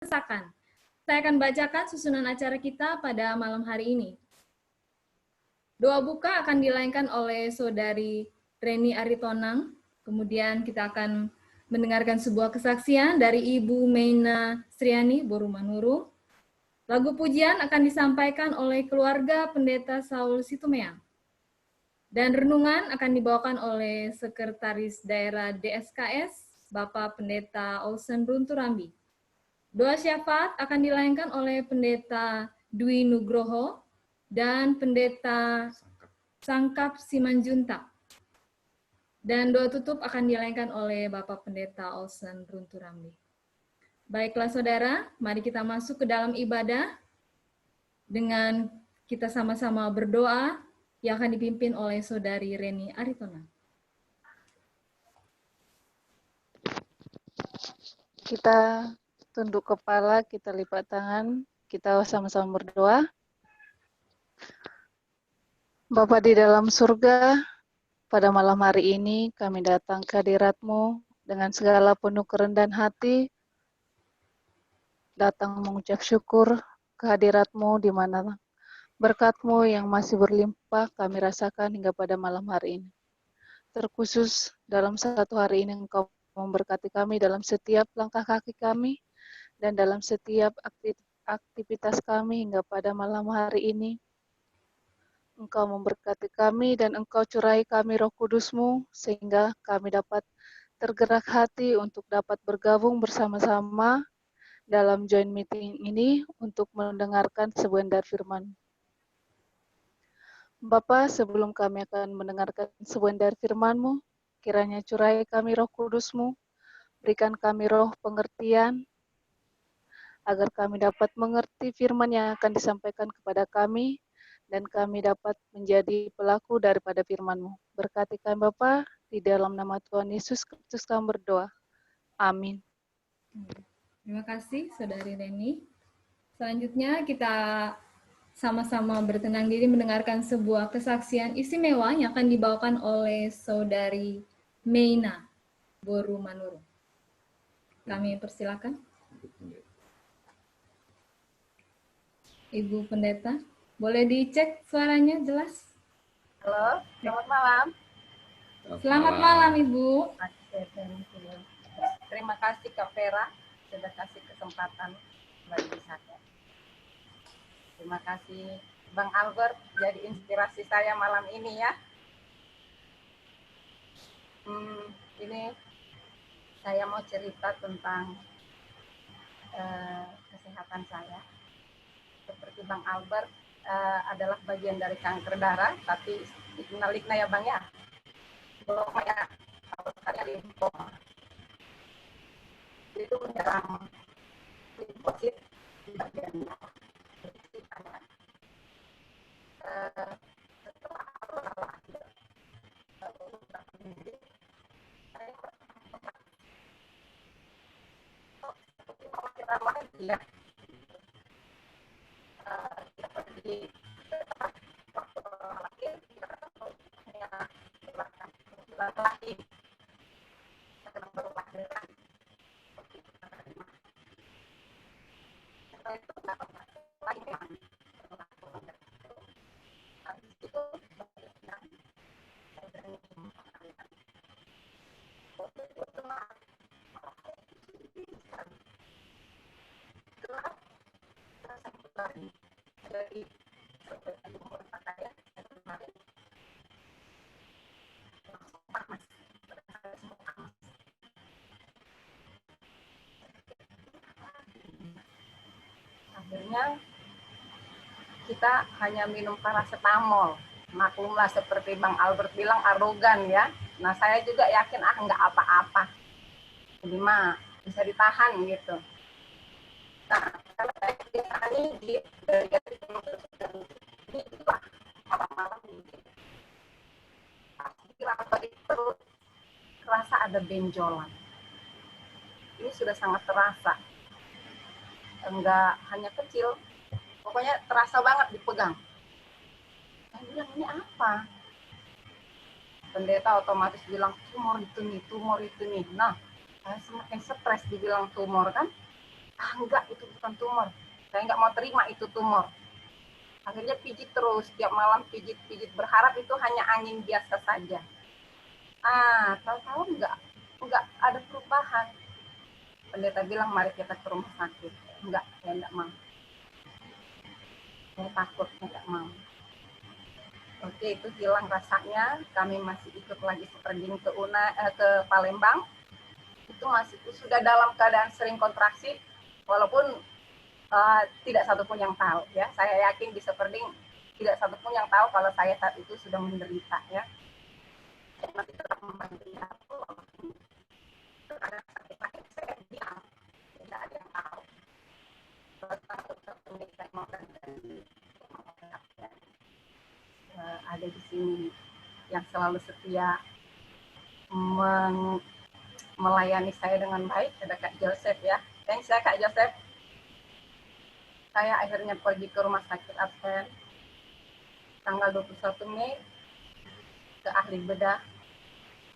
Desakan. Saya akan bacakan susunan acara kita pada malam hari ini. Doa buka akan dilayankan oleh Saudari Reni Aritonang. Kemudian kita akan mendengarkan sebuah kesaksian dari Ibu Meina Sriani Borumanuru. Lagu pujian akan disampaikan oleh keluarga Pendeta Saul Situmeang. Dan renungan akan dibawakan oleh Sekretaris Daerah DSKS, Bapak Pendeta Olsen Runturambi. Doa syafaat akan dilayankan oleh Pendeta Dwi Nugroho dan Pendeta Sangkap Simanjuntak. Dan doa tutup akan dilayankan oleh Bapak Pendeta Olsen Runturambi. Baiklah saudara, mari kita masuk ke dalam ibadah dengan kita sama-sama berdoa yang akan dipimpin oleh Saudari Reni Aritonang. Kita tunduk kepala, kita lipat tangan, kita sama-sama berdoa. Bapa di dalam surga, pada malam hari ini kami datang ke hadirat-Mu dengan segala penuh kerendahan hati, datang mengucap syukur ke hadirat-Mu di mana berkat-Mu yang masih berlimpah kami rasakan hingga pada malam hari ini. Terkhusus dalam satu hari ini Engkau memberkati kami dalam setiap langkah kaki kami dan dalam setiap aktivitas kami hingga pada malam hari ini. Engkau memberkati kami dan Engkau curahi kami Roh Kudus-Mu sehingga kami dapat tergerak hati untuk dapat bergabung bersama-sama dalam joint meeting ini untuk mendengarkan sebentar firman. Bapa, sebelum kami akan mendengarkan sebentar firman-Mu, kiranya curahi kami Roh Kudus-Mu, berikan kami roh pengertian, agar kami dapat mengerti firman yang akan disampaikan kepada kami, dan kami dapat menjadi pelaku daripada firman-Mu. Berkati kami Bapa, di dalam nama Tuhan Yesus Kristus kami berdoa. Amin. Terima kasih Saudari Reni. Selanjutnya kita sama-sama bertenang diri mendengarkan sebuah kesaksian istimewa yang akan dibawakan oleh Saudari Meina Borumanuru. Kami persilakan. Ibu Pendeta, boleh dicek suaranya jelas? Halo, selamat malam. Selamat malam, Ibu. Terima kasih Kak Vera sudah kasih kesempatan bagi saya. Terima kasih Bang Albert jadi inspirasi saya malam ini ya. Ini saya mau cerita tentang kesehatan saya. Seperti Bang Albert adalah bagian dari kanker darah, tapi dikenal ya Bang ya. Lymphoma ya, kalau saya lymphoma. Itu menyerang limfosit di bagian bawah. Setelah lahir, beberapa minggu, saya seperti mama kita lagi ya. Kita pergi waktu lahir, kita hanya belakang lagi. Kita baru lahiran. Setelah itu nggak pernah lahiran. Habis itu lahiran. Dari umur saya kemarin langsung panas. Akhirnya kita hanya minum paracetamol. Maklumlah seperti Bang Albert bilang arogan ya. Nah saya juga yakin nggak apa-apa. Jadi mah bisa ditahan gitu. Nah kalau saya biasanya di itulah malam-malam gitu. Pas itu kerasa ada benjolan. Ini sudah sangat terasa. Enggak hanya kecil, pokoknya terasa banget dipegang. Saya bilang ini apa? Pendeta otomatis bilang tumor itu nih. Nah, saya semakin stres dibilang tumor kan. Ah, enggak, itu bukan tumor. Saya nggak mau terima itu tumor. Akhirnya pijit terus, tiap malam pijit-pijit, berharap itu hanya angin biasa saja. Ah, tahu-tahu enggak ada perubahan. Pendeta bilang, mari kita ke rumah sakit. Enggak, saya enggak mau. Saya takut, saya enggak mau. Oke, itu hilang rasanya. Kami masih ikut lagi sprinting ke Palembang. Itu masih sudah dalam keadaan sering kontraksi, walaupun tidak satupun yang tahu. Ya, saya yakin di sprinting tidak satupun yang tahu kalau saya saat itu sudah menderita. Ya, saya masih tetap membantu aku. Ada sakit-sakit saya diam, tidak ada yang tahu. Ada di sini yang selalu setia melayani saya dengan baik, ada Kak Joseph ya. Thanks ya Kak Joseph. Saya akhirnya pergi ke rumah sakit Advent tanggal 21 Mei ke ahli bedah,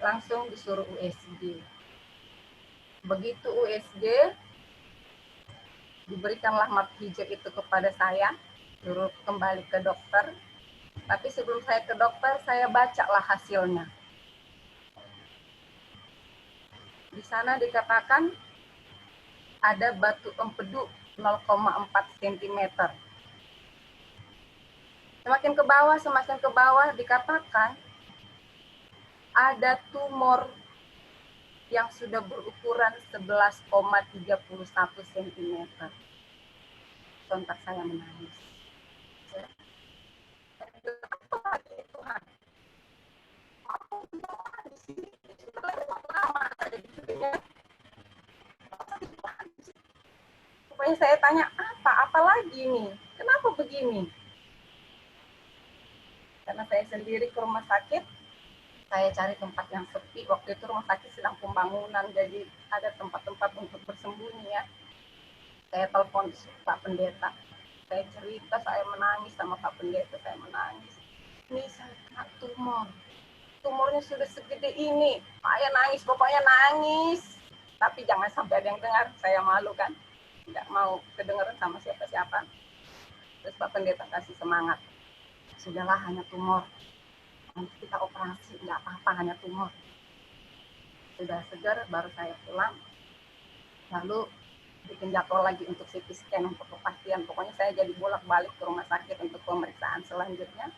langsung disuruh USG. Begitu USG, diberikanlah map hijau itu kepada saya, suruh kembali ke dokter. Tapi sebelum saya ke dokter, saya bacalah hasilnya. Di sana dikatakan ada batu empedu 0,4 cm. Semakin ke bawah dikatakan ada tumor yang sudah berukuran 11,31 cm. Sontak saya menangis. Supaya saya tanya, apa lagi nih? Kenapa begini? Karena saya sendiri ke rumah sakit, saya cari tempat yang sepi. Waktu itu rumah sakit sedang pembangunan, jadi ada tempat-tempat untuk bersembunyi ya. Saya telepon Pak Pendeta. Saya cerita, saya menangis sama Pak Pendeta, saya menangis. Ini saya kena tumor. Tumornya sudah segede ini. Saya nangis, pokoknya nangis. Tapi jangan sampai ada yang dengar, saya malu kan. Nggak mau kedengeran sama siapa-siapa. Terus Pak Pendeta kasih semangat. Sudahlah, hanya tumor. Nanti kita operasi, nggak apa-apa, hanya tumor. Sudah segar, baru saya pulang. Lalu bikin jadwal lagi untuk CT scan untuk kepastian. Pokoknya saya jadi bolak-balik ke rumah sakit untuk pemeriksaan selanjutnya.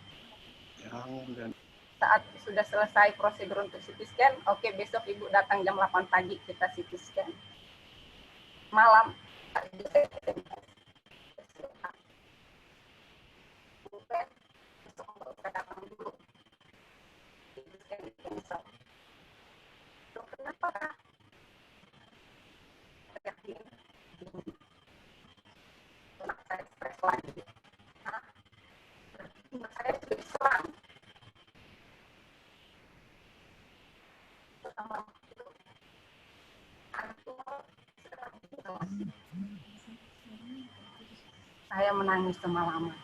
Saat sudah selesai prosedur untuk CT scan, oke, besok Ibu datang jam 8 pagi kita CT scan. Malam, kenapa Kak? Saya stres lagi. Saya sudah diserang. Saya menangis semalaman.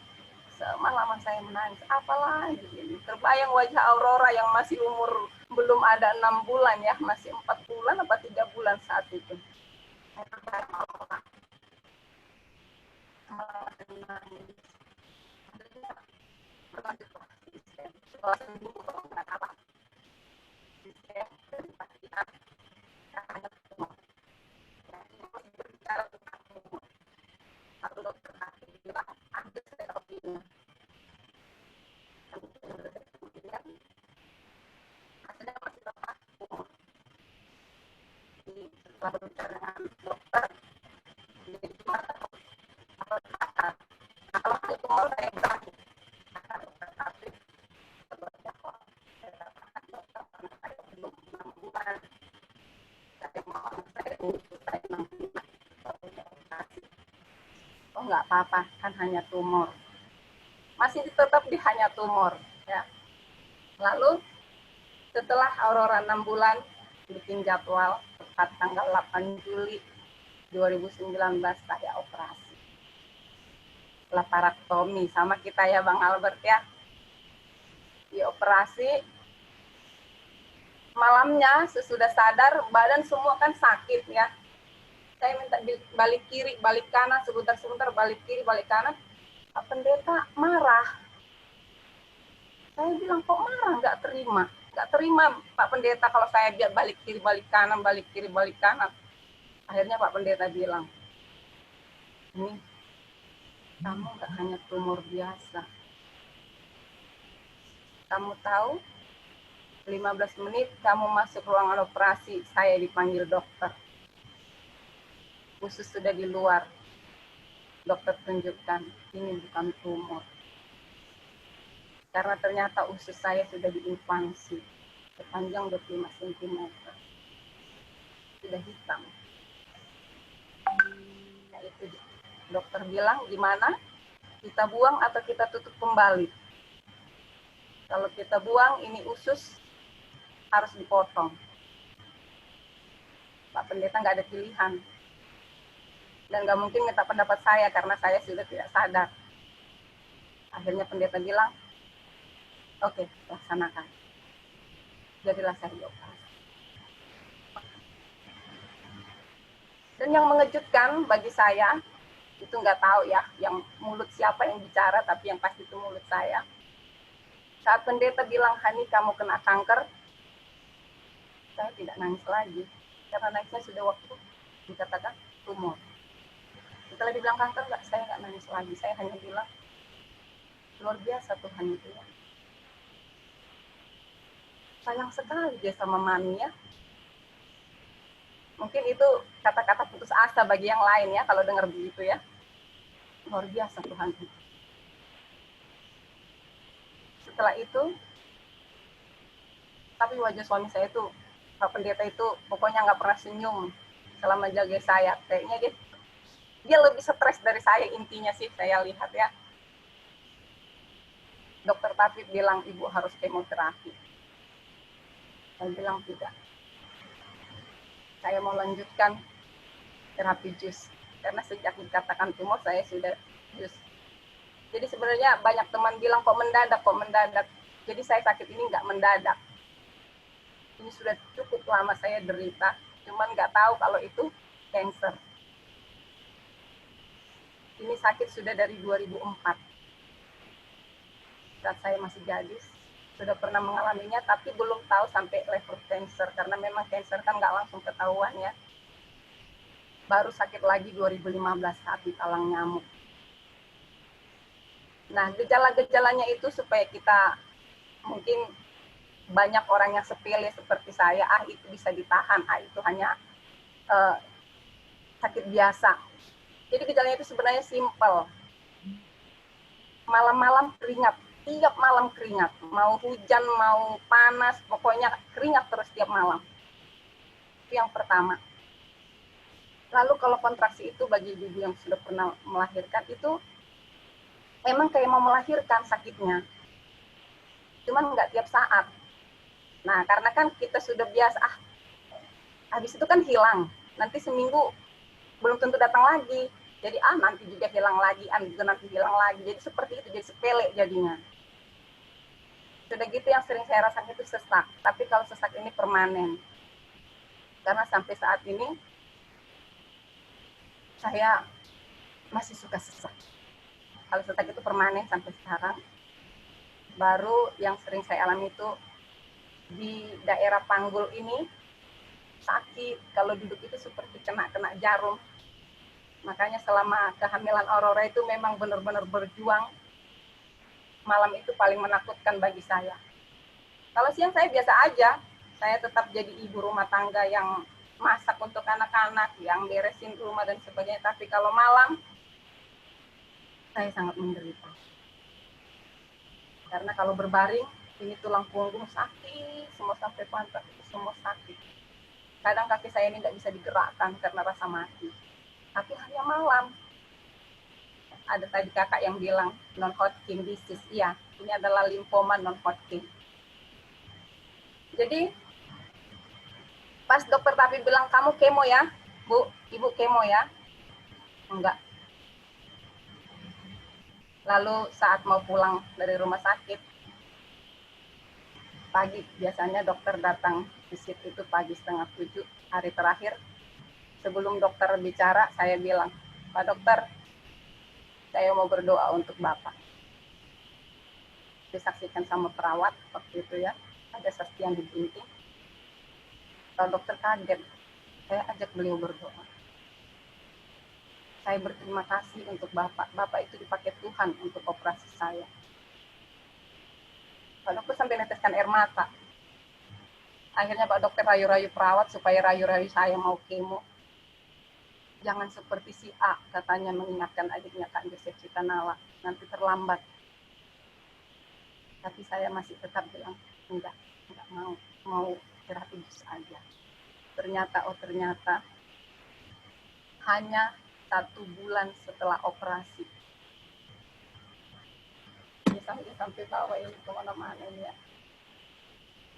Semalaman saya menangis. Apalagi ini. Terbayang wajah Aurora yang masih umur belum ada 6 bulan ya. Masih 4 bulan atau 3 bulan saat itu. Saya terbayang Aurora. Semalaman saya menangis. Setelah sembuh, kalau nggak salah. Saya dipastikan katanya tumor. Saya masih berbicara tentang tumor. Satu dokter kaki bilang, ada terapinya. Kemudian, hasilnya masih tetap tumor. Jadi, setelah berbicara dengan dokter, jadi gimana dok? Apa kata? Nah, kalau ada tumor, saya berani. Kata dokter kaki, sebenarnya kok saya katakan dokter, karena saya belum 6 bulan. Saya mau anak saya untuk saya 6 bulan. Oh nggak apa-apa, kan hanya tumor. Masih tetap di hanya tumor. Ya. Lalu setelah Aurora 6 bulan, bikin jadwal tepat tanggal 8 Juli 2019 saya operasi. Laparotomi sama kita ya Bang Albert ya. Di operasi, malamnya sesudah sadar, badan semua kan sakit ya. Saya minta balik kiri, balik kanan, sebentar-sebentar balik kiri, balik kanan. Pak Pendeta marah. Saya bilang, kok marah? Nggak terima. Nggak terima Pak Pendeta kalau saya biar balik kiri, balik kanan, balik kiri, balik kanan. Akhirnya Pak Pendeta bilang, ini kamu nggak hanya tumor biasa. Kamu tahu, 15 menit kamu masuk ruangan operasi, saya dipanggil dokter. Usus sudah di luar. Dokter tunjukkan, ini bukan tumor. Karena ternyata usus saya sudah diinfeksi, sepanjang 25 cm. Sudah hitam. Nah, itu dokter bilang, gimana? Kita buang atau kita tutup kembali? Kalau kita buang, ini usus harus dipotong. Pak Pendeta nggak ada pilihan. Dan nggak mungkin minta pendapat saya karena saya sudah tidak sadar. Akhirnya pendeta bilang, oke, laksanakan. Jadilah saya dioperasi. Dan yang mengejutkan bagi saya, itu nggak tahu ya, yang mulut siapa yang bicara, tapi yang pasti itu mulut saya. Saat pendeta bilang, Hani kamu kena kanker, saya tidak nangis lagi. Karena nangisnya sudah waktu dikatakan tumor. Setelah dibilang kanker, saya nggak nangis lagi. Saya hanya bilang, luar biasa Tuhan itu ya. Sayang sekali dia sama mami ya. Mungkin itu kata-kata putus asa bagi yang lain ya, kalau dengar begitu ya. Luar biasa Tuhan itu. Setelah itu, tapi wajah suami saya itu, Pak Pendeta itu pokoknya nggak pernah senyum selama jaga saya. Kayaknya dia lebih stres dari saya, intinya sih saya lihat ya. Dokter Tafid bilang ibu harus kemoterapi. Saya bilang tidak. Saya mau lanjutkan terapi jus. Karena sejak dikatakan tumor saya sudah jus. Jadi sebenarnya banyak teman bilang kok mendadak. Jadi saya sakit ini nggak mendadak. Ini sudah cukup lama saya derita. Cuman nggak tahu kalau itu cancer. Ini sakit sudah dari 2004. Saat saya masih gadis, sudah pernah mengalaminya, tapi belum tahu sampai level cancer. Karena memang cancer kan nggak langsung ketahuan ya. Baru sakit lagi 2015 saat ditalang nyamuk. Nah, gejala-gejalanya itu supaya kita, mungkin banyak orang yang sepele seperti saya, itu bisa ditahan, itu hanya sakit biasa. Jadi gejalanya itu sebenarnya simpel. Malam-malam keringat, tiap malam keringat. Mau hujan, mau panas, pokoknya keringat terus tiap malam. Itu yang pertama. Lalu kalau kontraksi itu bagi ibu yang sudah pernah melahirkan itu memang kayak mau melahirkan sakitnya. Cuman nggak tiap saat. Nah, karena kan kita sudah biasa, habis itu kan hilang. Nanti seminggu belum tentu datang lagi. Jadi nanti juga hilang lagi, nanti hilang lagi. Jadi seperti itu, jadi sepele jadinya. Sudah gitu yang sering saya rasakan itu sesak. Tapi kalau sesak ini permanen. Karena sampai saat ini saya masih suka sesak. Kalau sesak itu permanen sampai sekarang. Baru yang sering saya alami itu di daerah panggul ini sakit. Kalau duduk itu seperti kena jarum. Makanya selama kehamilan Aurora itu memang benar-benar berjuang. Malam itu paling menakutkan bagi saya. Kalau siang saya biasa aja. Saya tetap jadi ibu rumah tangga yang masak untuk anak-anak, yang beresin rumah dan sebagainya. Tapi kalau malam, saya sangat menderita. Karena kalau berbaring, ini tulang punggung sakit, semua sampai pantat, semua sakit. Kadang kaki saya ini nggak bisa digerakkan karena rasa mati. Tapi hanya malam. Ada tadi kakak yang bilang non-Hodgkin disease. Iya, ini adalah limfoma non-Hodgkin. Jadi, pas dokter Tafi bilang, kamu kemo ya, Bu, ibu kemo ya? Enggak. Lalu saat mau pulang dari rumah sakit, pagi, biasanya dokter datang visit itu pagi 6:30, hari terakhir, Sebelum dokter bicara, saya bilang, Pak Dokter, saya mau berdoa untuk Bapak. Disaksikan sama perawat waktu itu ya, ada saksian di gunting. Kalau dokter kaget, saya ajak beliau berdoa. Saya berterima kasih untuk Bapak. Bapak itu dipakai Tuhan untuk operasi saya. Pak Dokter sampai neteskan air mata. Akhirnya Pak Dokter rayu-rayu perawat supaya rayu-rayu saya mau kemo. Jangan seperti si A, katanya mengingatkan adiknya Kak Joseph Citanala. Nanti terlambat. Tapi saya masih tetap bilang, enggak mau terapi jus aja. Ternyata hanya 1 bulan setelah operasi. Saya sampai bawa ini kemana-mana ini ya.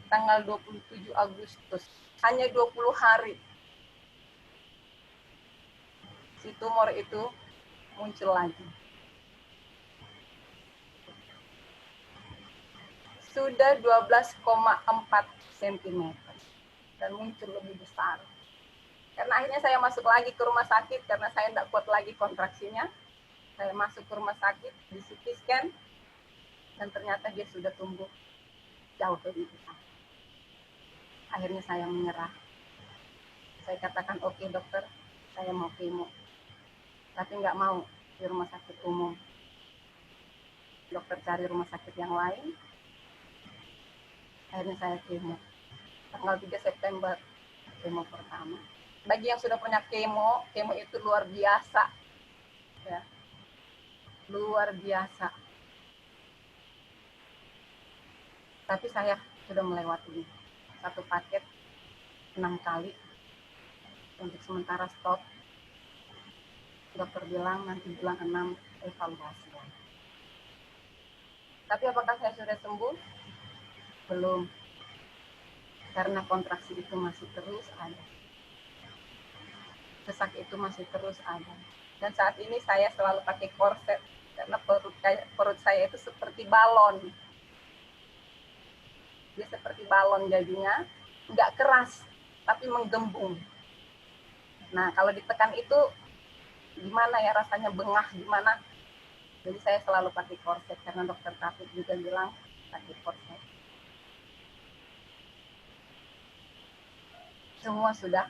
Tanggal 27 Agustus, hanya 20 hari. Si tumor itu muncul lagi. Sudah 12,4 cm dan muncul lebih besar. Karena akhirnya saya masuk lagi ke rumah sakit karena saya tidak kuat lagi kontraksinya. Saya masuk ke rumah sakit, di CT scan, dan ternyata dia sudah tumbuh jauh lebih besar. Akhirnya saya menyerah. Saya katakan, oke dokter, saya mau kemo. Tapi nggak mau di rumah sakit umum. Dokter cari rumah sakit yang lain. Akhirnya saya kemo. Tanggal 3 September, kemo pertama. Bagi yang sudah punya kemo itu luar biasa. Ya. Luar biasa. Tapi saya sudah melewati 1 paket 6 kali. Untuk sementara stop. Dokter bilang nanti bulan 6 evaluasi. Tapi apakah saya sudah sembuh? Belum. Karena kontraksi itu masih terus ada. Sesak itu masih terus ada. Dan saat ini saya selalu pakai korset karena perut saya itu seperti balon. Dia seperti balon jadinya, nggak keras, tapi menggembung. Nah, kalau ditekan itu gimana ya rasanya, bengah gimana. Jadi saya selalu pakai korset karena dokter Taufik juga bilang pakai korset. Semua sudah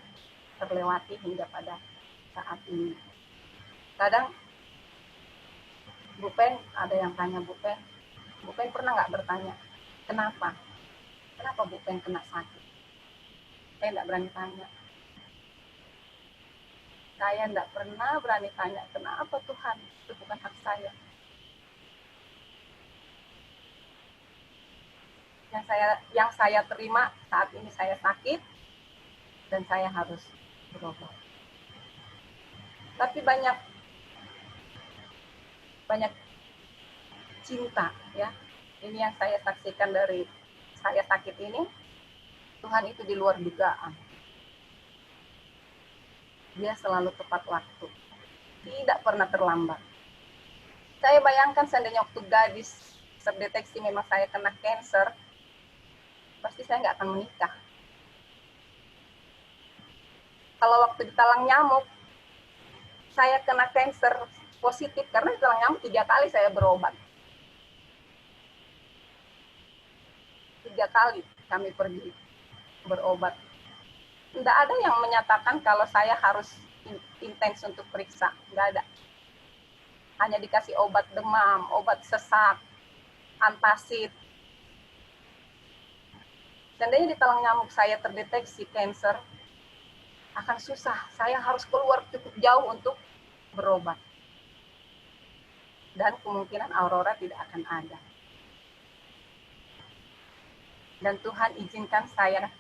terlewati hingga pada saat ini. Kadang Bu Pen, ada yang tanya Bu Pen pernah nggak bertanya, kenapa? Kenapa Bu Pen kena sakit? Saya nggak berani tanya. Saya nggak pernah berani tanya, kenapa Tuhan? Itu bukan hak saya. Yang saya terima saat ini saya sakit, dan saya harus berobat. Tapi banyak cinta ya. Ini yang saya saksikan dari saya sakit ini. Tuhan itu di luar dugaan. Dia selalu tepat waktu. Tidak pernah terlambat. Saya bayangkan seandainya waktu gadis terdeteksi memang saya kena kanker, pasti saya nggak akan menikah. Kalau waktu ditalang nyamuk, saya kena kanker positif karena ditalang nyamuk 3 kali saya berobat. 3 kali kami pergi berobat. Tidak ada yang menyatakan kalau saya harus intens untuk periksa. Tidak ada. Hanya dikasih obat demam, obat sesak, antasid. Seandainya di talang nyamuk saya terdeteksi kanker, akan susah. Saya harus keluar cukup jauh untuk berobat. Dan kemungkinan aurora tidak akan ada. Dan Tuhan izinkan saya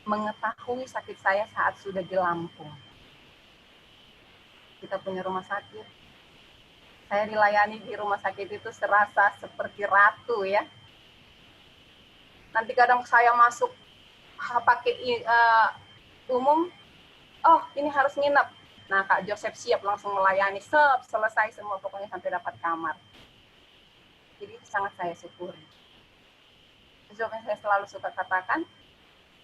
mengetahui sakit saya saat sudah di Lampung. Kita punya rumah sakit. Saya dilayani di rumah sakit itu serasa seperti ratu ya. Nanti kadang saya masuk pakai umum, oh ini harus nginep. Nah Kak Joseph siap langsung melayani, selesai semua pokoknya sampai dapat kamar. Jadi itu sangat saya syukuri. Sebabnya saya selalu suka katakan,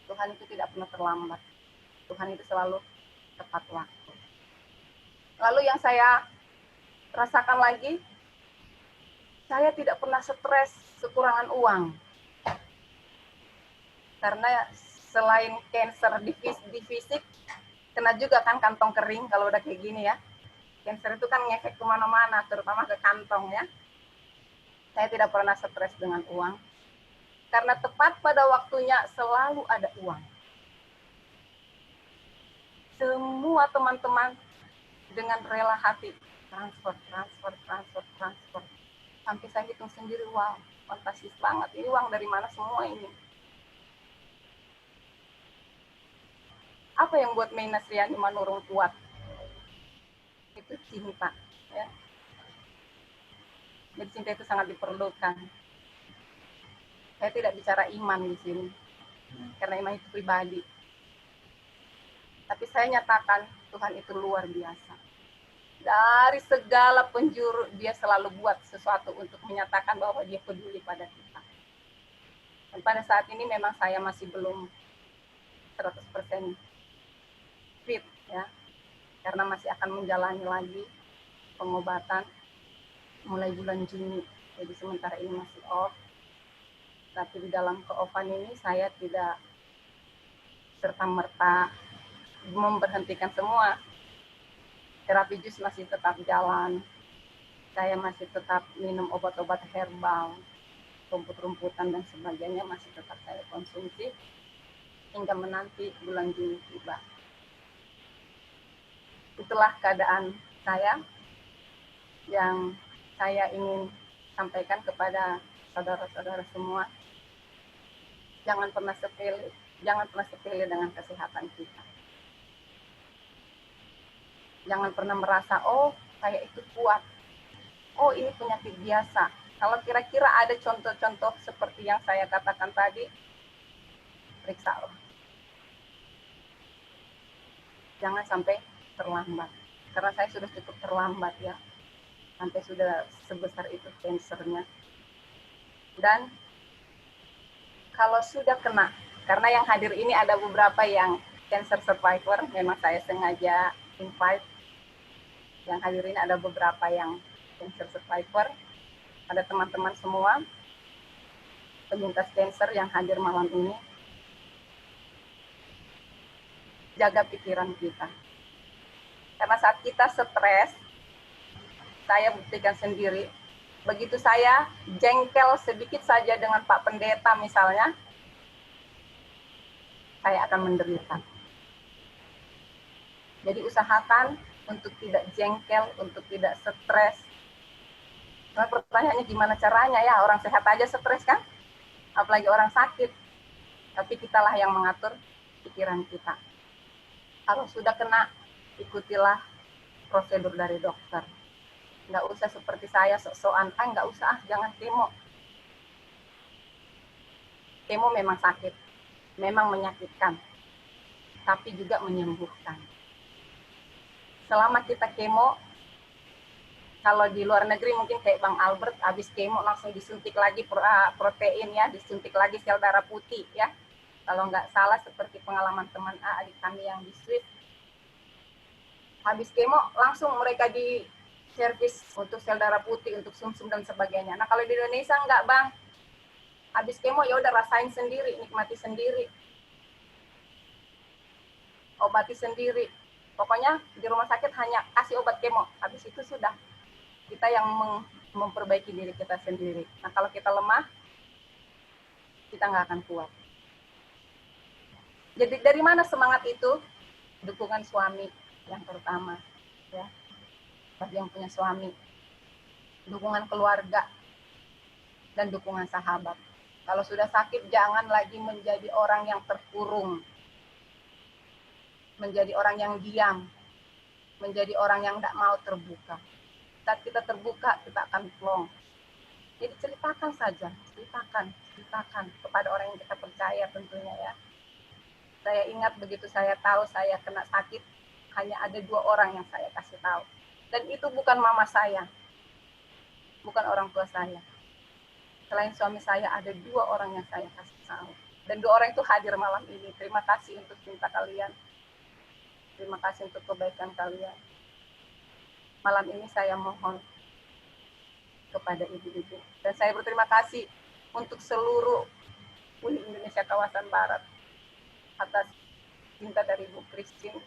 Tuhan itu tidak pernah terlambat. Tuhan itu selalu tepat waktu. Lalu yang saya rasakan lagi, saya tidak pernah stres kekurangan uang. Karena selain cancer di fisik, kena juga kan kantong kering kalau udah kayak gini ya. Cancer itu kan ngefek kemana-mana, terutama ke kantong ya. Saya tidak pernah stres dengan uang. Karena tepat pada waktunya selalu ada uang. Semua teman-teman dengan rela hati transfer. Sampai saya hitung sendiri, wow, fantastis banget. Ini uang dari mana semua ini? Apa yang buat May Nasriani menurun kuat? Itu cinta. Ya. Jadi cinta itu sangat diperlukan. Saya tidak bicara iman di sini, karena iman itu pribadi. Tapi saya nyatakan Tuhan itu luar biasa. Dari segala penjuru, dia selalu buat sesuatu untuk menyatakan bahwa dia peduli pada kita. Dan pada saat ini memang saya masih belum 100% fit, ya, karena masih akan menjalani lagi pengobatan mulai bulan Juni. Jadi sementara ini masih off. Tapi di dalam ke-offan ini saya tidak serta-merta memberhentikan semua. Terapi jus masih tetap jalan. Saya masih tetap minum obat-obat herbal, rumput-rumputan dan sebagainya masih tetap saya konsumsi hingga menanti bulan Juni tiba. Itulah keadaan saya yang saya ingin sampaikan kepada saudara-saudara semua. Jangan pernah sepele dengan kesehatan kita. Jangan pernah merasa, oh saya itu kuat, oh ini penyakit biasa. Kalau kira-kira ada contoh-contoh seperti yang saya katakan tadi, periksa loh. Jangan sampai terlambat. Karena saya sudah cukup terlambat ya. Sampai sudah sebesar itu cancernya. Dan kalau sudah kena, karena yang hadir ini ada beberapa yang cancer survivor, memang saya sengaja invite. Yang hadir ini ada beberapa yang cancer survivor. Ada teman-teman semua penyintas cancer yang hadir malam ini. Jaga pikiran kita. Karena saat kita stres, saya buktikan sendiri, begitu saya jengkel sedikit saja dengan Pak Pendeta misalnya, saya akan menderita. Jadi usahakan untuk tidak jengkel, untuk tidak stres. Karena pertanyaannya gimana caranya ya, orang sehat aja stres kan? Apalagi orang sakit. Tapi kitalah yang mengatur pikiran kita. Kalau sudah kena, ikutilah prosedur dari dokter. Nggak usah seperti saya, sok-sokan, nggak usah, jangan kemo. Kemo memang sakit, memang menyakitkan, tapi juga menyembuhkan. Selama kita kemo, kalau di luar negeri mungkin kayak Bang Albert, habis kemo langsung disuntik lagi protein ya, disuntik lagi sel darah putih ya. Kalau nggak salah seperti pengalaman teman adik kami yang di Swiss, habis kemo langsung mereka di servis untuk sel darah putih, untuk sumsum dan sebagainya. Nah kalau di Indonesia nggak Bang, habis kemo ya udah rasain sendiri, nikmati sendiri, obati sendiri. Pokoknya di rumah sakit hanya kasih obat kemo, habis itu sudah kita yang memperbaiki diri kita sendiri. Nah kalau kita lemah, kita nggak akan kuat. Jadi dari mana semangat itu? Dukungan suami yang pertama, ya, bagi yang punya suami, dukungan keluarga, dan dukungan sahabat. Kalau sudah sakit, jangan lagi menjadi orang yang terkurung, menjadi orang yang diam, menjadi orang yang tidak mau terbuka. Saat kita terbuka, kita akan plong. Jadi ceritakan saja, ceritakan kepada orang yang kita percaya tentunya ya. Saya ingat begitu saya tahu saya kena sakit, hanya ada 2 orang yang saya kasih tahu. Dan itu bukan mama saya, bukan orang tua saya. Selain suami saya, ada 2 orang yang saya kasih tahu. Dan 2 orang itu hadir malam ini. Terima kasih untuk cinta kalian. Terima kasih untuk kebaikan kalian. Malam ini saya mohon kepada ibu-ibu. Dan saya berterima kasih untuk seluruh Uni Indonesia kawasan Barat atas cinta dari Ibu Christine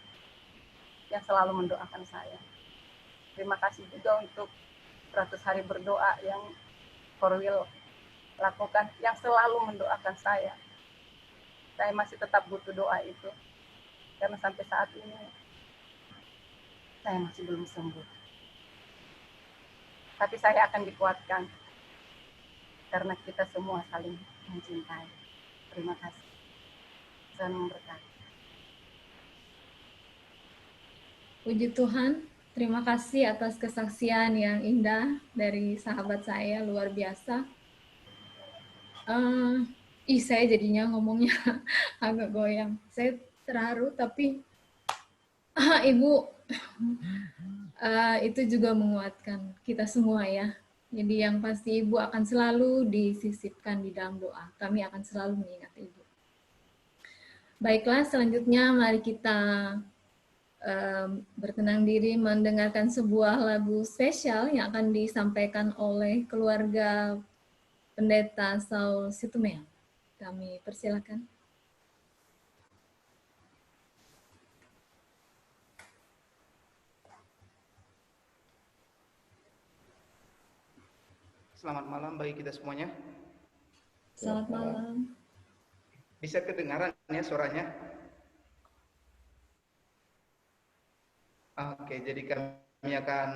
yang selalu mendoakan saya. Terima kasih juga untuk 100 hari berdoa yang Korwil lakukan, yang selalu mendoakan saya. Saya masih tetap butuh doa itu, karena sampai saat ini saya masih belum sembuh. Tapi saya akan dikuatkan, karena kita semua saling mencintai. Terima kasih. Tuhan memberkati. Puji Tuhan, terima kasih atas kesaksian yang indah dari sahabat saya, luar biasa. Saya jadinya ngomongnya agak goyang. Saya terharu, tapi Ibu itu juga menguatkan kita semua ya. Jadi yang pasti Ibu akan selalu disisipkan di dalam doa. Kami akan selalu mengingat Ibu. Baiklah, selanjutnya mari kita bertenang diri mendengarkan sebuah lagu spesial yang akan disampaikan oleh keluarga Pendeta Saul Situmeang. Kami persilakan. Selamat malam bagi kita semuanya. Selamat malam. Bisa kedengaran ya suaranya? Oke, jadi kami akan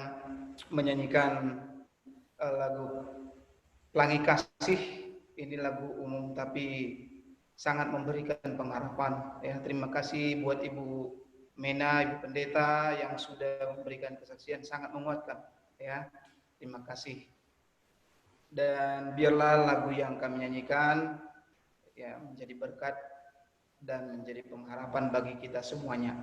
menyanyikan lagu Pelangi Kasih. Ini lagu umum tapi sangat memberikan pengharapan. Ya, terima kasih buat Ibu Mena, Ibu Pendeta yang sudah memberikan kesaksian, sangat menguatkan. Ya, terima kasih. Dan biarlah lagu yang kami nyanyikan ya menjadi berkat dan menjadi pengharapan bagi kita semuanya.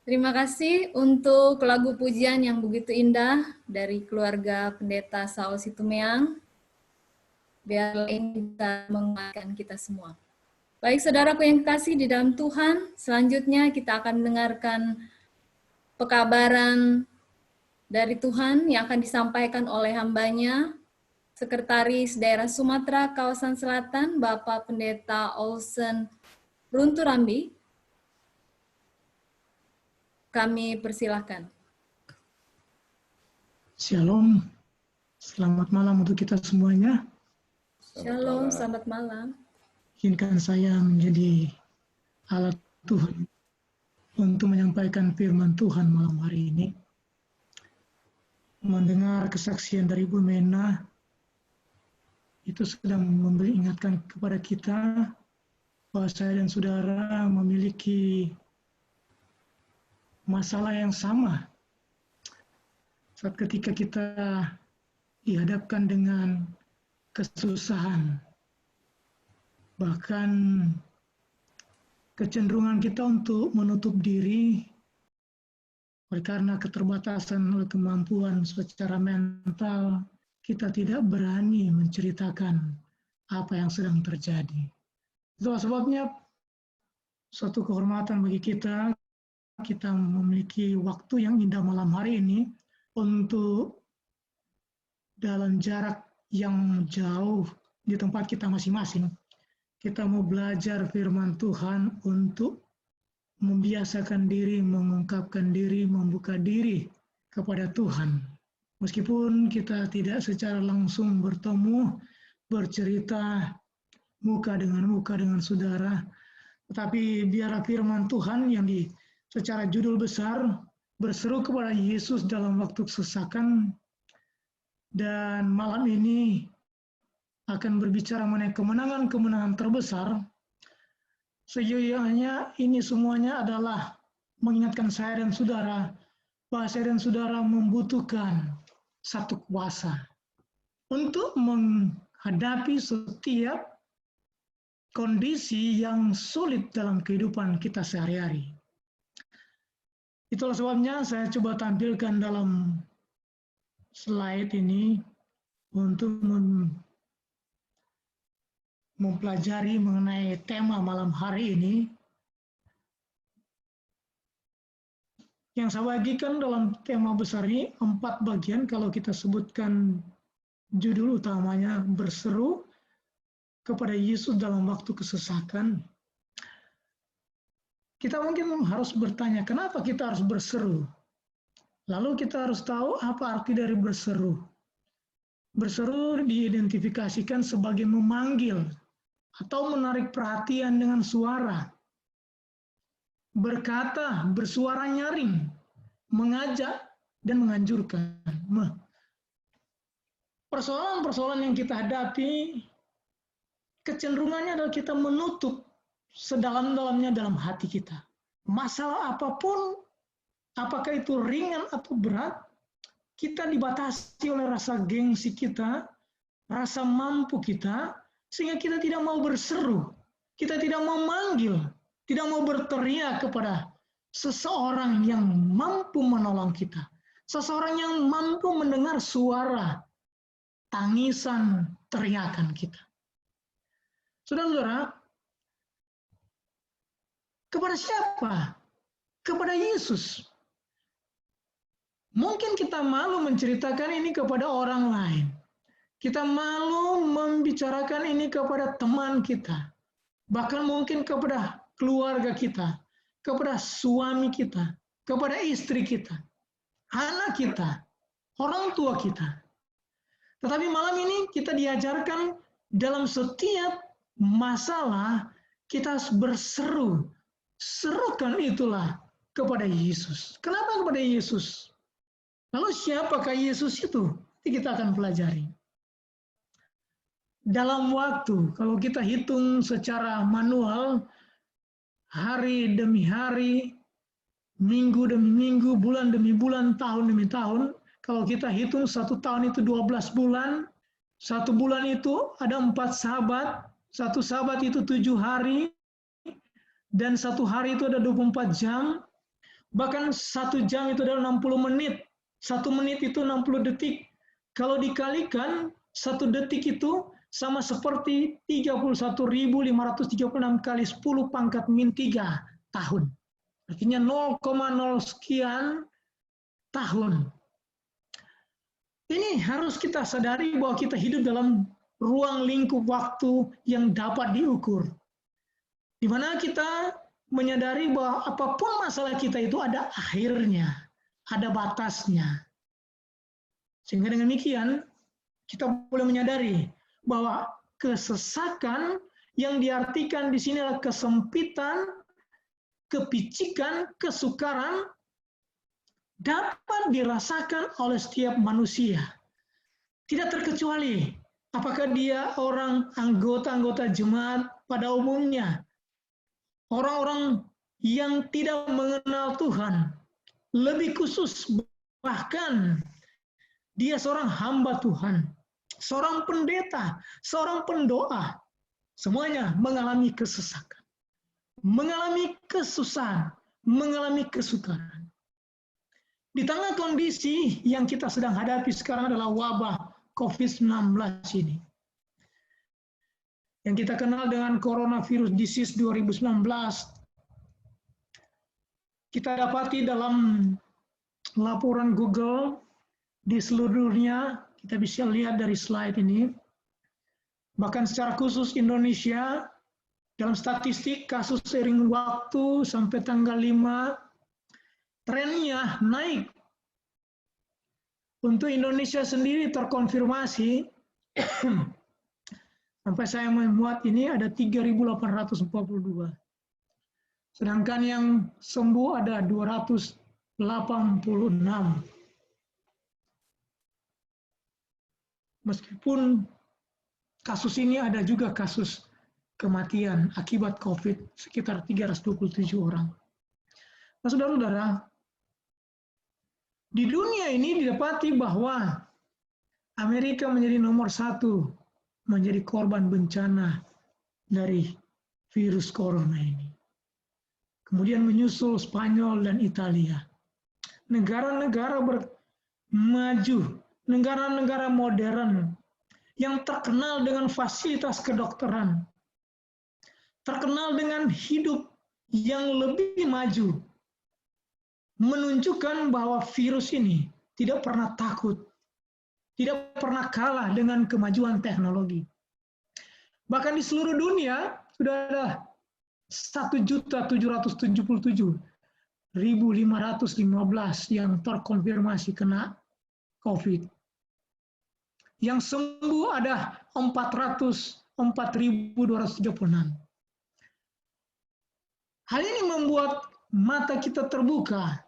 Terima kasih untuk lagu pujian yang begitu indah dari keluarga Pendeta Saul Situmeang. Biarlah ini bisa menguatkan kita semua. Baik saudaraku yang kasih di dalam Tuhan, selanjutnya kita akan mendengarkan pekabaran dari Tuhan yang akan disampaikan oleh hambanya, Sekretaris Daerah Sumatera Kawasan Selatan, Bapak Pendeta Olsen Runturambi. Kami persilahkan. Shalom, selamat malam untuk kita semuanya. Shalom, selamat malam. Izinkan saya menjadi alat Tuhan untuk menyampaikan firman Tuhan malam hari ini. Mendengar kesaksian dari Bu Mena, itu sedang ingatkan kepada kita bahwa saya dan saudara memiliki masalah yang sama. Saat ketika kita dihadapkan dengan kesusahan, bahkan kecenderungan kita untuk menutup diri oleh karena keterbatasan oleh kemampuan secara mental, kita tidak berani menceritakan apa yang sedang terjadi. Itulah sebabnya suatu kehormatan bagi kita memiliki waktu yang indah malam hari ini untuk dalam jarak yang jauh di tempat kita masing-masing. Kita mau belajar firman Tuhan untuk membiasakan diri, mengungkapkan diri, membuka diri kepada Tuhan. Meskipun kita tidak secara langsung bertemu, bercerita muka dengan saudara, tetapi biarlah firman Tuhan yang secara judul besar berseru kepada Yesus dalam waktu kesesakan, dan malam ini akan berbicara mengenai kemenangan-kemenangan terbesar. Sejujurnya ini semuanya adalah mengingatkan saya dan saudara bahwa saya dan saudara membutuhkan satu kuasa untuk menghadapi setiap kondisi yang sulit dalam kehidupan kita sehari-hari. Itulah sebabnya saya coba tampilkan dalam slide ini untuk mempelajari mengenai tema malam hari ini. Yang saya bagikan dalam tema besar ini 4 bagian, kalau kita sebutkan judul utamanya berseru kepada Yesus dalam waktu kesesakan. Kita mungkin harus bertanya, kenapa kita harus berseru? Lalu kita harus tahu apa arti dari berseru. Berseru diidentifikasikan sebagai memanggil atau menarik perhatian dengan suara. Berkata, bersuara nyaring, mengajak, dan menganjurkan. Persoalan-persoalan yang kita hadapi, kecenderungannya adalah kita menutup sedalam-dalamnya dalam hati kita. Masalah apapun, apakah itu ringan atau berat, kita dibatasi oleh rasa gengsi kita, rasa mampu kita, sehingga kita tidak mau berseru, kita tidak mau manggil, tidak mau berteriak kepada seseorang yang mampu menolong kita, seseorang yang mampu mendengar suara, tangisan, teriakan kita. Saudara-saudara, kepada siapa? Kepada Yesus. Mungkin kita malu menceritakan ini kepada orang lain. Kita malu membicarakan ini kepada teman kita. Bahkan mungkin kepada keluarga kita, kepada suami kita, kepada istri kita, anak kita, orang tua kita. Tetapi malam ini kita diajarkan dalam setiap masalah kita harus berseru. Serukan itulah kepada Yesus. Kenapa kepada Yesus? Lalu siapakah Yesus itu? Nanti kita akan pelajari. Dalam waktu, kalau kita hitung secara manual, hari demi hari, minggu demi minggu, bulan demi bulan, tahun demi tahun, kalau kita hitung 1 tahun itu 12 bulan, 1 bulan itu ada 4 sabat, 1 sabat itu 7 hari, dan 1 hari itu ada 24 jam, Bahkan 1 jam itu adalah 60 menit. 1 menit itu 60 detik. Kalau dikalikan, 1 detik itu sama seperti 31.536 kali 10 pangkat min 3 tahun. Artinya 0,0 sekian tahun. Ini harus kita sadari bahwa kita hidup dalam ruang lingkup waktu yang dapat diukur. Di mana kita menyadari bahwa apapun masalah kita itu ada akhirnya, ada batasnya. Sehingga dengan demikian, kita boleh menyadari bahwa kesesakan yang diartikan di sini adalah kesempitan, kepicikan, kesukaran, dapat dirasakan oleh setiap manusia. Tidak terkecuali apakah dia orang anggota jemaat pada umumnya, orang-orang yang tidak mengenal Tuhan, lebih khusus bahkan dia seorang hamba Tuhan, seorang pendeta, seorang pendoa, semuanya mengalami kesesakan, mengalami kesusahan, mengalami kesukaran. Di tengah kondisi yang kita sedang hadapi sekarang adalah wabah COVID-19 ini. Yang kita kenal dengan coronavirus disease 2019. Kita dapati dalam laporan Google di seluruh dunia, kita bisa lihat dari slide ini. Bahkan secara khusus Indonesia, dalam statistik kasus seiring waktu sampai tanggal 5, trennya naik. Untuk Indonesia sendiri terkonfirmasi, sampai saya membuat ini ada 3.842. Sedangkan yang sembuh ada 286. Meskipun kasus ini ada juga kasus kematian akibat COVID sekitar 327 orang. Nah, saudara-saudara, di dunia ini didapati bahwa Amerika menjadi nomor 1 menjadi korban bencana dari virus corona ini. Kemudian menyusul Spanyol dan Italia. Negara-negara maju, negara-negara modern yang terkenal dengan fasilitas kedokteran, terkenal dengan hidup yang lebih maju, menunjukkan bahwa virus ini tidak pernah takut, tidak pernah kalah dengan kemajuan teknologi. Bahkan di seluruh dunia sudah ada 1.777.515 yang terkonfirmasi kena COVID. Yang sembuh ada 404.236. Hal ini membuat mata kita terbuka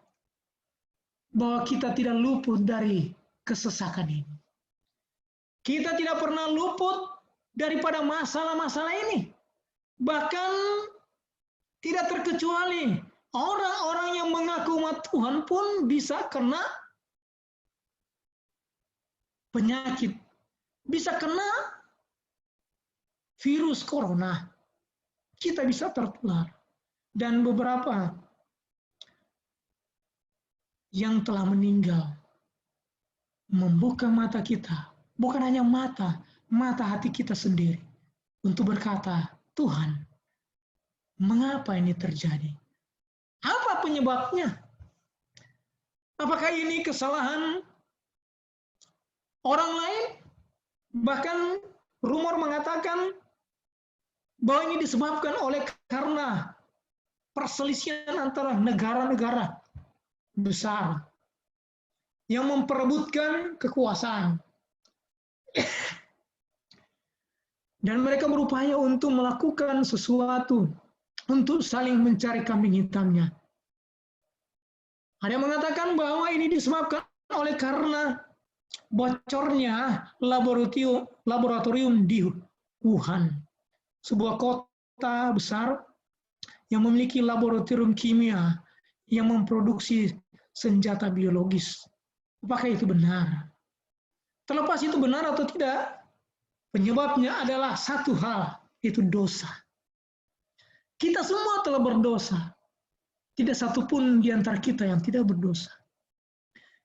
bahwa kita tidak luput dari kesesakan ini. Kita tidak pernah luput daripada masalah-masalah ini. Bahkan tidak terkecuali orang-orang yang mengaku umat Tuhan pun bisa kena penyakit, bisa kena virus corona. Kita bisa tertular. Dan beberapa yang telah meninggal membuka mata kita, bukan hanya mata hati kita sendiri untuk berkata, Tuhan, mengapa ini terjadi? Apa penyebabnya? Apakah ini kesalahan orang lain? Bahkan rumor mengatakan bahwa ini disebabkan oleh karena perselisihan antara negara-negara besar yang memperebutkan kekuasaan. Dan mereka berupaya untuk melakukan sesuatu untuk saling mencari kambing hitamnya. Ada yang mengatakan bahwa ini disebabkan oleh karena bocornya laboratorium di Wuhan, sebuah kota besar yang memiliki laboratorium kimia yang memproduksi senjata biologis. Apakah itu benar? Terlepas itu benar atau tidak, penyebabnya adalah satu hal, yaitu dosa. Kita semua telah berdosa. Tidak satupun di antara kita yang tidak berdosa.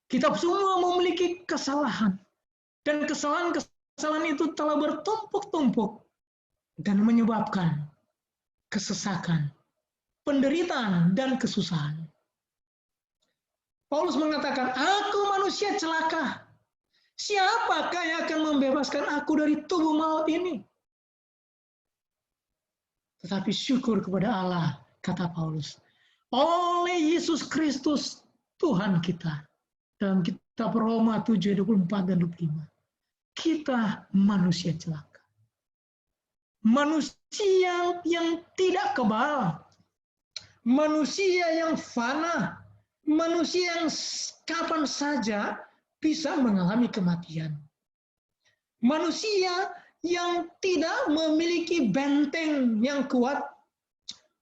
Kita semua memiliki kesalahan. Dan kesalahan itu telah bertumpuk-tumpuk dan menyebabkan kesesakan, penderitaan, dan kesusahan. Paulus mengatakan, aku manusia celaka. Siapakah yang akan membebaskan aku dari tubuh maut ini? Tetapi syukur kepada Allah, kata Paulus, oleh Yesus Kristus, Tuhan kita. Dalam kitab Roma 7, 24 dan 25. Kita manusia celaka. Manusia yang tidak kebal. Manusia yang fana. Manusia yang kapan saja bisa mengalami kematian. Manusia yang tidak memiliki benteng yang kuat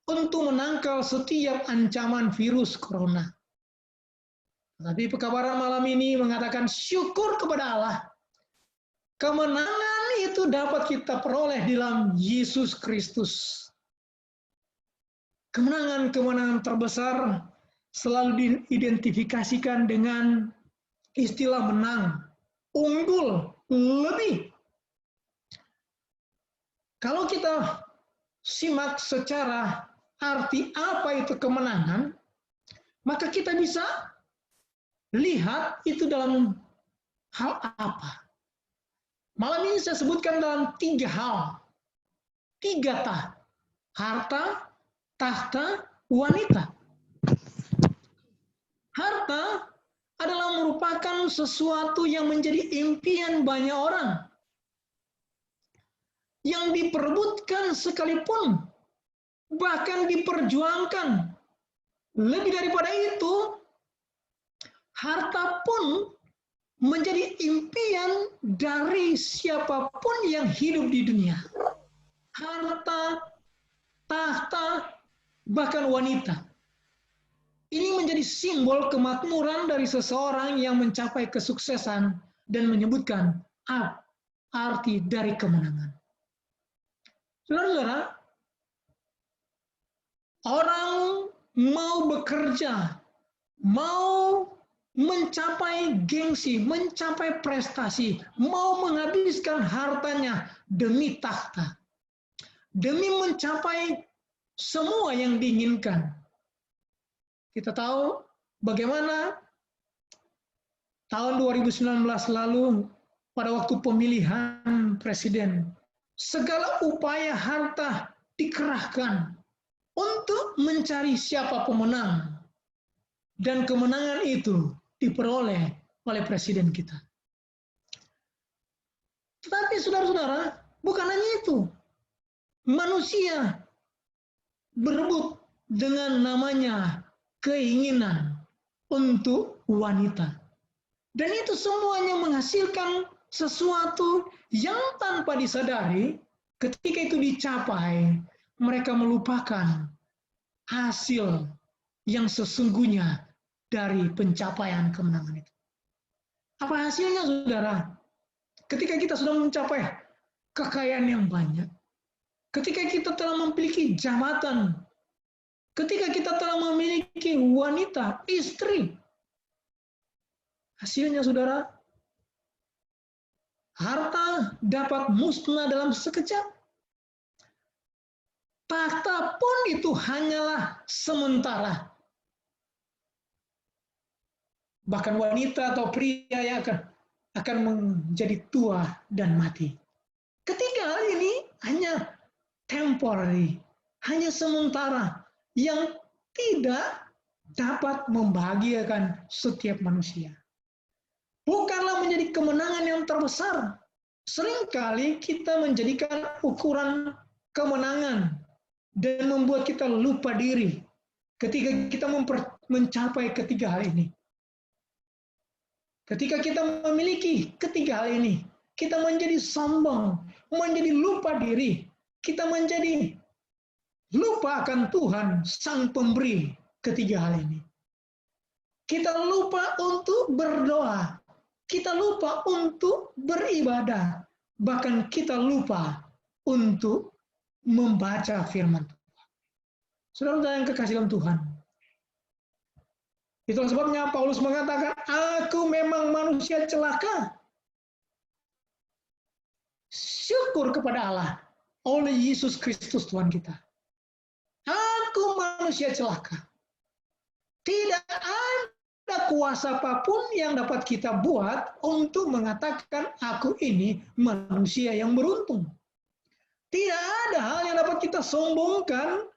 untuk menangkal setiap ancaman virus corona. Tapi pekabaran malam ini mengatakan syukur kepada Allah. Kemenangan itu dapat kita peroleh di dalam Yesus Kristus. Kemenangan-kemenangan terbesar selalu diidentifikasikan dengan istilah menang, unggul, lebih. Kalau kita simak secara arti apa itu kemenangan, maka kita bisa lihat itu dalam hal apa. Malam ini saya sebutkan dalam 3 hal. 3 harta, tahta, wanita. Harta adalah merupakan sesuatu yang menjadi impian banyak orang. Yang diperebutkan sekalipun, bahkan diperjuangkan. Lebih daripada itu, harta pun menjadi impian dari siapapun yang hidup di dunia. Harta, tahta, bahkan wanita. Ini menjadi simbol kemakmuran dari seseorang yang mencapai kesuksesan dan menyebutkan arti dari kemenangan. Saudara-saudara, orang mau bekerja, mau mencapai gengsi, mencapai prestasi, mau menghabiskan hartanya demi tahta, demi mencapai semua yang diinginkan. Kita tahu bagaimana tahun 2019 lalu pada waktu pemilihan presiden, segala upaya harta dikerahkan untuk mencari siapa pemenang. Dan kemenangan itu diperoleh oleh presiden kita. Tetapi saudara-saudara, bukan hanya itu. Manusia berebut dengan namanya keinginan untuk wanita. Dan itu semuanya menghasilkan sesuatu yang tanpa disadari, ketika itu dicapai, mereka melupakan hasil yang sesungguhnya dari pencapaian kemenangan itu. Apa hasilnya, saudara? Ketika kita sudah mencapai kekayaan yang banyak, ketika kita telah memiliki jabatan, ketika kita telah memiliki wanita, istri, hasilnya, saudara, harta dapat musnah dalam sekejap. Tahta pun itu hanyalah sementara. Bahkan wanita atau pria yang akan menjadi tua dan mati. Ketiga hal ini hanya temporary, hanya sementara, yang tidak dapat membahagiakan setiap manusia. Bukanlah menjadi kemenangan yang terbesar. Seringkali kita menjadikan ukuran kemenangan dan membuat kita lupa diri ketika kita mencapai ketiga hal ini. Ketika kita memiliki ketiga hal ini, kita menjadi sombong, menjadi lupa diri, kita menjadi lupa akan Tuhan, Sang Pemberi ketiga hal ini. Kita lupa untuk berdoa, kita lupa untuk beribadah, bahkan kita lupa untuk membaca firman Tuhan. Saudara yang kekasih dalam Tuhan, Itulah sebabnya Paulus mengatakan, aku memang manusia celaka. Syukur kepada Allah oleh Yesus Kristus Tuhan kita. Aku manusia celaka. Tidak ada kuasa apapun yang dapat kita buat untuk mengatakan aku ini manusia yang beruntung. Tidak ada hal yang dapat kita sombongkan.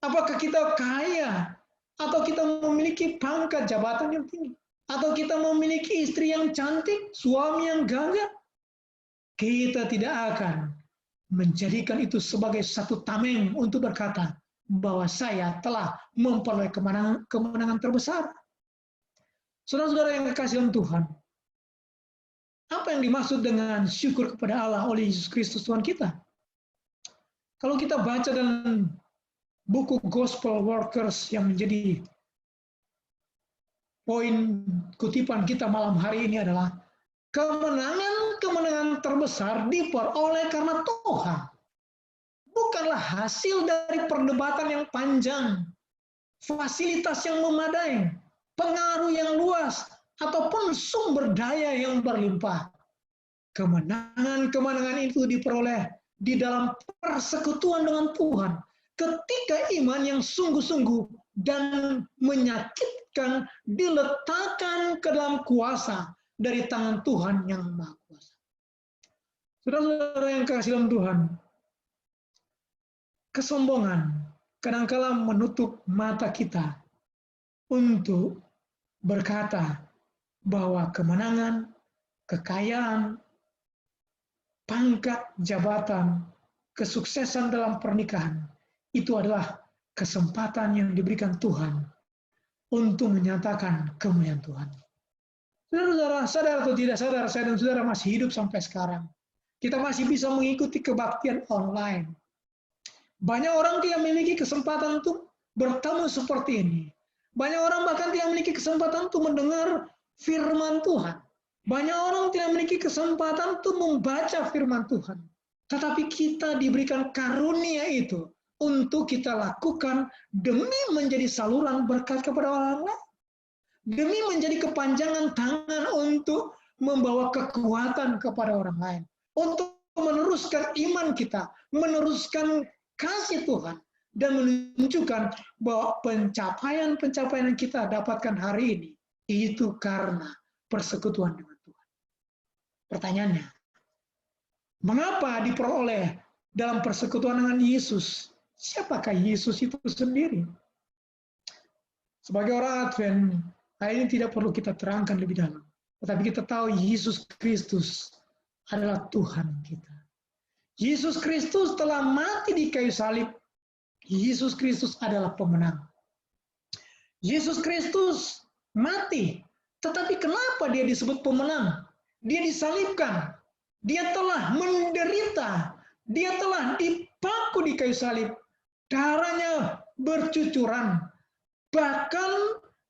Apakah kita kaya, atau kita memiliki pangkat jabatan yang tinggi, atau kita memiliki istri yang cantik, suami yang gagah. Kita tidak akan menjadikan itu sebagai satu tameng untuk berkata bahwa saya telah memperoleh kemenangan terbesar. Saudara-saudara yang kekasih dalam Tuhan, apa yang dimaksud dengan syukur kepada Allah oleh Yesus Kristus Tuhan kita? Kalau kita baca dalam buku Gospel Workers yang menjadi poin kutipan kita malam hari ini adalah kemenangan terbesar diperoleh karena Tuhan. Bukanlah hasil dari perdebatan yang panjang, fasilitas yang memadai, pengaruh yang luas, ataupun sumber daya yang berlimpah. Kemenangan itu diperoleh di dalam persekutuan dengan Tuhan. Ketika iman yang sungguh-sungguh dan menyakitkan diletakkan ke dalam kuasa dari tangan Tuhan yang Maha Kuasa. Saudara-saudara yang kasih dalam Tuhan, kesombongan kadangkala menutup mata kita untuk berkata bahwa kemenangan, kekayaan, pangkat, jabatan, kesuksesan dalam pernikahan itu adalah kesempatan yang diberikan Tuhan untuk menyatakan kemuliaan Tuhan. Saudara-saudara, sadar atau tidak sadar, saya dan saudara masih hidup sampai sekarang. Kita masih bisa mengikuti kebaktian online. Banyak orang tidak memiliki kesempatan untuk bertemu seperti ini. Banyak orang bahkan tidak memiliki kesempatan untuk mendengar firman Tuhan. Banyak orang tidak memiliki kesempatan untuk membaca firman Tuhan. Tetapi kita diberikan karunia itu untuk kita lakukan demi menjadi saluran berkat kepada orang lain. Demi menjadi kepanjangan tangan untuk membawa kekuatan kepada orang lain. Untuk meneruskan iman kita, meneruskan kasih Tuhan, dan menunjukkan bahwa pencapaian-pencapaian yang kita dapatkan hari ini, itu karena persekutuan dengan Tuhan. Pertanyaannya, mengapa diperoleh dalam persekutuan dengan Yesus? Siapakah Yesus itu sendiri? Sebagai orang Advent, hal ini tidak perlu kita terangkan lebih dalam. Tetapi kita tahu Yesus Kristus adalah Tuhan kita. Yesus Kristus telah mati di kayu salib. Yesus Kristus adalah pemenang. Yesus Kristus mati. Tetapi kenapa dia disebut pemenang? Dia disalibkan. Dia telah menderita. Dia telah dipaku di kayu salib. Darahnya bercucuran. Bahkan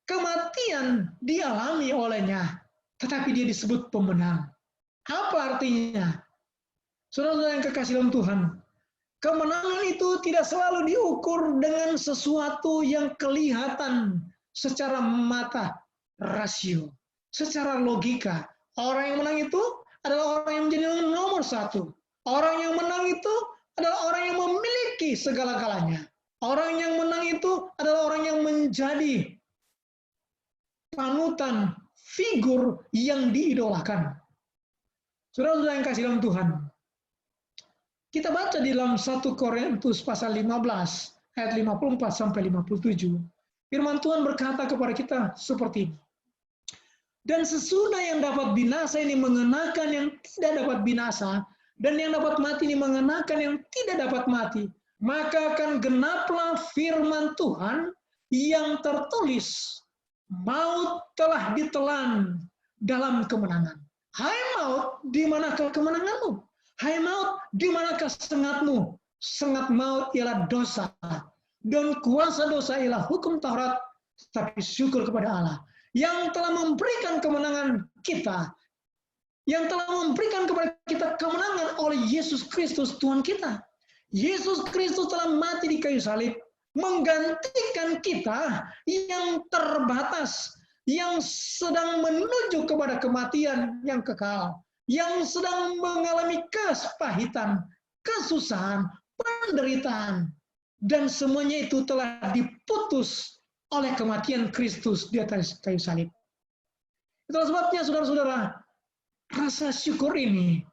kematian dialami olehnya. Tetapi dia disebut pemenang. Apa artinya? Saudara-saudara yang kekasih dalam Tuhan, kemenangan itu tidak selalu diukur dengan sesuatu yang kelihatan secara mata rasio, secara logika. Orang yang menang itu adalah orang yang menjadi nomor satu. Orang yang menang itu adalah orang yang memiliki segala-galanya. Orang yang menang itu adalah orang yang menjadi panutan, figur yang diidolakan. Saudara-saudara yang kasih dalam Tuhan, kita baca di dalam 1 Korintus pasal 15 ayat 54 sampai 57. Firman Tuhan berkata kepada kita seperti ini. Dan sesudah yang dapat binasa ini mengenakan yang tidak dapat binasa, dan yang dapat mati ini mengenakan yang tidak dapat mati, maka akan genaplah firman Tuhan yang tertulis, maut telah ditelan dalam kemenangan. Hai maut, di manakah kemenanganmu? Hai maut, di manakah sengatmu? Sengat maut ialah dosa, dan kuasa dosa ialah hukum Taurat. Tapi syukur kepada Allah yang telah memberikan kemenangan kita, yang telah memberikan kepada kita kemenangan oleh Yesus Kristus Tuhan kita. Yesus Kristus telah mati di kayu salib, menggantikan kita yang terbatas, yang sedang menuju kepada kematian yang kekal, yang sedang mengalami kepahitan, kesusahan, penderitaan, dan semuanya itu telah diputus oleh kematian Kristus di atas kayu salib. Itulah sebabnya, saudara-saudara, rasa syukur ini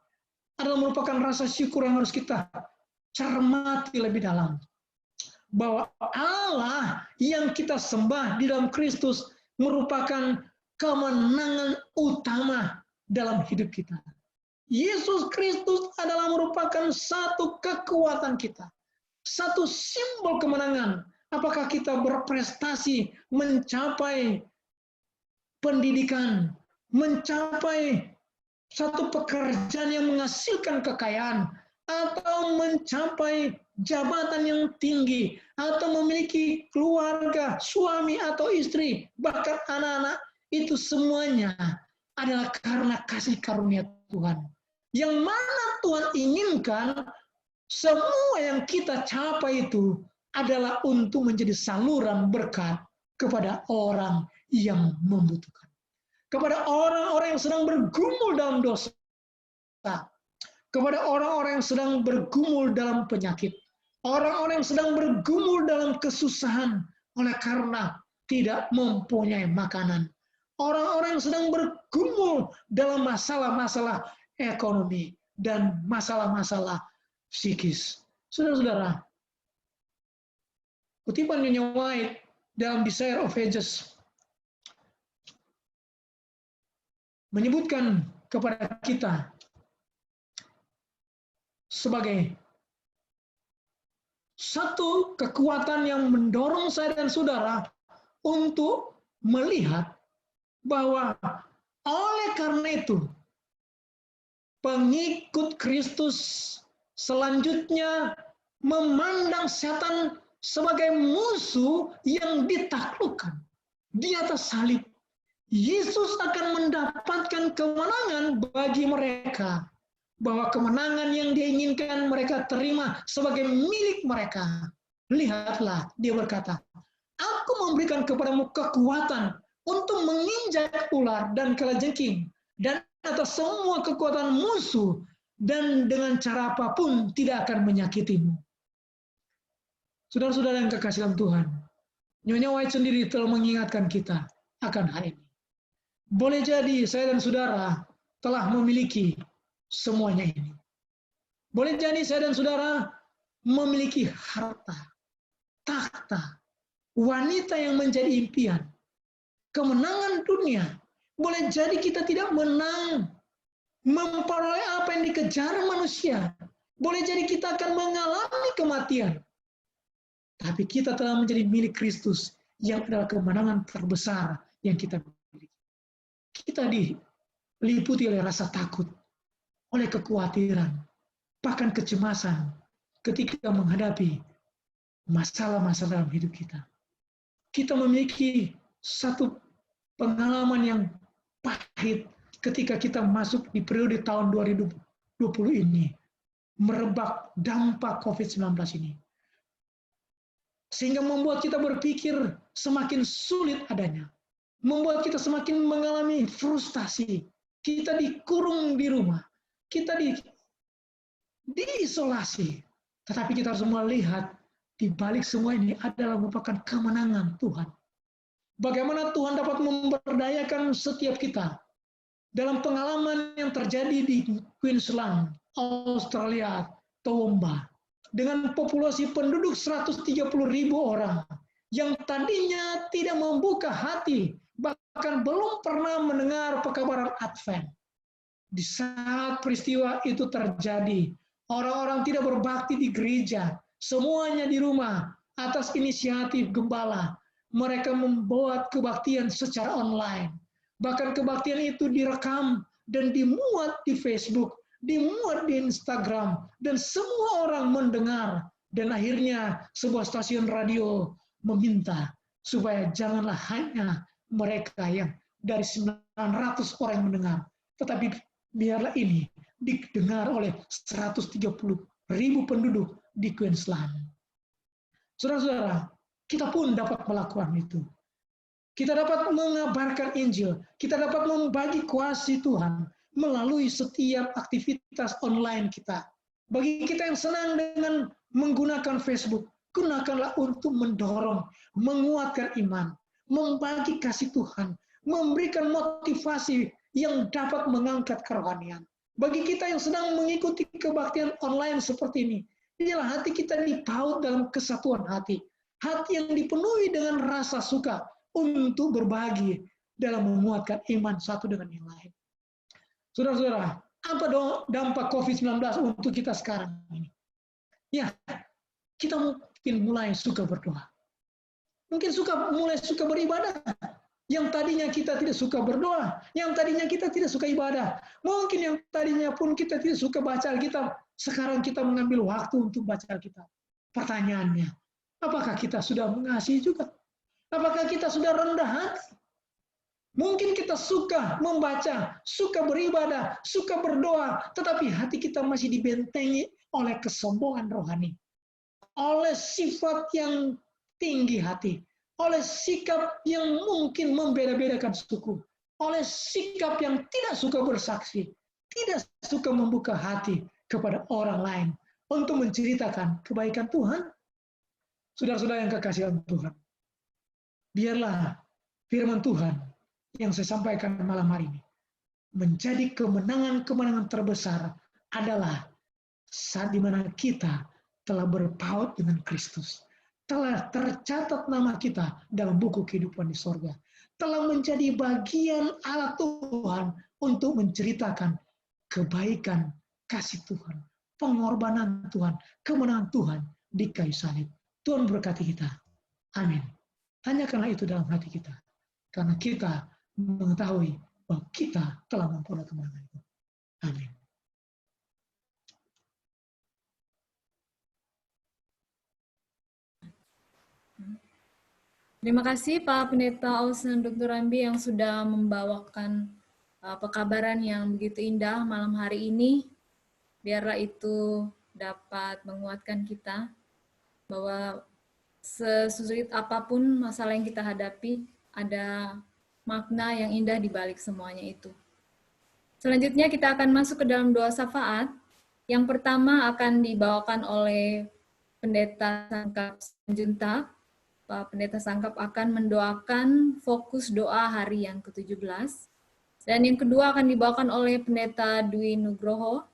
adalah merupakan rasa syukur yang harus kita cermati lebih dalam. Bahwa Allah yang kita sembah di dalam Kristus merupakan kemenangan utama dalam hidup kita. Yesus Kristus adalah merupakan satu kekuatan kita, satu simbol kemenangan. Apakah kita berprestasi mencapai pendidikan, mencapai satu pekerjaan yang menghasilkan kekayaan, atau mencapai jabatan yang tinggi, atau memiliki keluarga, suami atau istri, bahkan anak-anak, itu semuanya adalah karena kasih karunia Tuhan. Yang mana Tuhan inginkan semua yang kita capai itu adalah untuk menjadi saluran berkat kepada orang yang membutuhkan. Kepada orang-orang yang sedang bergumul dalam dosa. Kepada orang-orang yang sedang bergumul dalam penyakit. Orang-orang yang sedang bergumul dalam kesusahan oleh karena tidak mempunyai makanan. Orang-orang yang sedang bergumul dalam masalah-masalah ekonomi dan masalah-masalah psikis. Saudara-saudara, kutipan Nyonya White dalam Desire of Ages menyebutkan kepada kita sebagai satu kekuatan yang mendorong saya dan saudara untuk melihat bahwa oleh karena itu pengikut Kristus selanjutnya memandang setan sebagai musuh yang ditaklukkan di atas salib. Yesus akan mendapatkan kemenangan bagi mereka, bahwa kemenangan yang dia inginkan mereka terima sebagai milik mereka. Lihatlah, dia berkata, aku memberikan kepadamu kekuatan untuk menginjak ular dan kalajengking dan atas semua kekuatan musuh, dan dengan cara apapun tidak akan menyakitimu. Saudara-saudara yang kekasih dalam Tuhan, Nyonya White sendiri telah mengingatkan kita akan hal ini. Boleh jadi saya dan saudara telah memiliki semuanya ini. Boleh jadi saya dan saudara memiliki harta, takhta, wanita yang menjadi impian, kemenangan dunia. Boleh jadi kita tidak menang, memperoleh apa yang dikejar manusia. Boleh jadi kita akan mengalami kematian. Tapi kita telah menjadi milik Kristus yang adalah kemenangan terbesar yang kita miliki. Kita diliputi oleh rasa takut, oleh kekhawatiran, bahkan kecemasan ketika menghadapi masalah-masalah dalam hidup kita. Kita memiliki satu pengalaman yang pahit ketika kita masuk di periode tahun 2020 ini, merebak dampak COVID-19 ini. Sehingga membuat kita berpikir semakin sulit adanya. Membuat kita semakin mengalami frustasi. Kita dikurung di rumah. Kita diisolasi. Tetapi kita harus melihat di balik semua ini adalah merupakan kemenangan Tuhan. Bagaimana Tuhan dapat memberdayakan setiap kita dalam pengalaman yang terjadi di Queensland, Australia, Toowoomba, dengan populasi penduduk 130.000 orang yang tadinya tidak membuka hati, bahkan belum pernah mendengar pekabaran Advent. Di saat peristiwa itu terjadi, orang-orang tidak berbakti di gereja, semuanya di rumah atas inisiatif gembala. Mereka membuat kebaktian secara online. Bahkan kebaktian itu direkam dan dimuat di Facebook, dimuat di Instagram, dan semua orang mendengar. Dan akhirnya sebuah stasiun radio meminta supaya janganlah hanya mereka yang dari 900 orang yang mendengar, tetapi biarlah ini didengar oleh 130.000 penduduk di Queensland. Saudara-saudara, kita pun dapat melakukan itu. Kita dapat mengabarkan Injil, kita dapat membagi kuasa Tuhan melalui setiap aktivitas online kita. Bagi kita yang senang dengan menggunakan Facebook, gunakanlah untuk mendorong, menguatkan iman, membagi kasih Tuhan, memberikan motivasi yang dapat mengangkat kerohanian. Bagi kita yang sedang mengikuti kebaktian online seperti ini, inilah hati kita dipaut dalam kesatuan hati. Hati yang dipenuhi dengan rasa suka untuk berbagi dalam menguatkan iman satu dengan yang lain. Saudara-saudara, apa dampak COVID-19 untuk kita sekarang ini? Ya, kita mungkin mulai suka berdoa. Mungkin mulai suka beribadah. Yang tadinya kita tidak suka berdoa, yang tadinya kita tidak suka ibadah. Mungkin yang tadinya pun kita tidak suka baca Alkitab, sekarang kita mengambil waktu untuk baca Alkitab. Pertanyaannya, apakah kita sudah mengasihi juga? Apakah kita sudah rendah hati? Mungkin kita suka membaca, suka beribadah, suka berdoa, tetapi hati kita masih dibentengi oleh kesombongan rohani, oleh sifat yang tinggi hati, oleh sikap yang mungkin membeda-bedakan suku, oleh sikap yang tidak suka bersaksi, tidak suka membuka hati kepada orang lain untuk menceritakan kebaikan Tuhan. Saudara-saudara yang kekasihan Tuhan, biarlah firman Tuhan yang saya sampaikan malam hari ini menjadi kemenangan-kemenangan terbesar adalah saat di mana kita telah berpaut dengan Kristus, telah tercatat nama kita dalam buku kehidupan di sorga, telah menjadi bagian alat Tuhan untuk menceritakan kebaikan kasih Tuhan, pengorbanan Tuhan, kemenangan Tuhan di kayu salib. Tuhan berkati kita. Amin. Tanyakanlah itu dalam hati kita, karena kita mengetahui bahwa kita telah memperoleh kemenangan itu. Amin. Terima kasih Pak Pendeta Olsen Dr. Rambi yang sudah membawakan pekabaran yang begitu indah malam hari ini. Biarlah itu dapat menguatkan kita bahwa sesulit apapun masalah yang kita hadapi, ada makna yang indah di balik semuanya itu. Selanjutnya kita akan masuk ke dalam doa syafaat. Yang pertama akan dibawakan oleh Pendeta Sangkap Junta. Pak Pendeta Sangkap akan mendoakan fokus doa hari yang ke-17. Dan yang kedua akan dibawakan oleh Pendeta Dwi Nugroho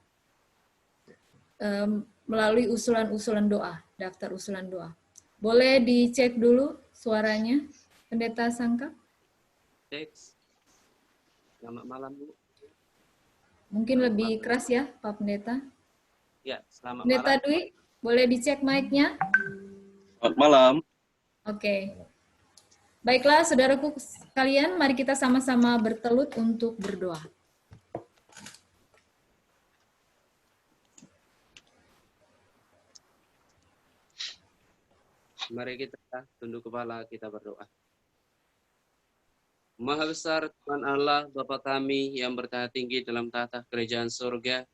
melalui usulan-usulan doa, daftar usulan doa. Boleh dicek dulu suaranya, Pendeta Sangkap? Cek. Selamat malam, Bu. Mungkin lebih keras ya, Pak Pendeta? Ya, selamat Pendeta malam. Dwi, boleh dicek mic-nya? Selamat malam. Oke. Baiklah, saudaraku sekalian, mari kita sama-sama bertelut untuk berdoa. Mari kita tunduk kepala, kita berdoa. Maha besar Tuhan Allah, Bapa kami yang bertahta tinggi dalam tahta kerajaan surga.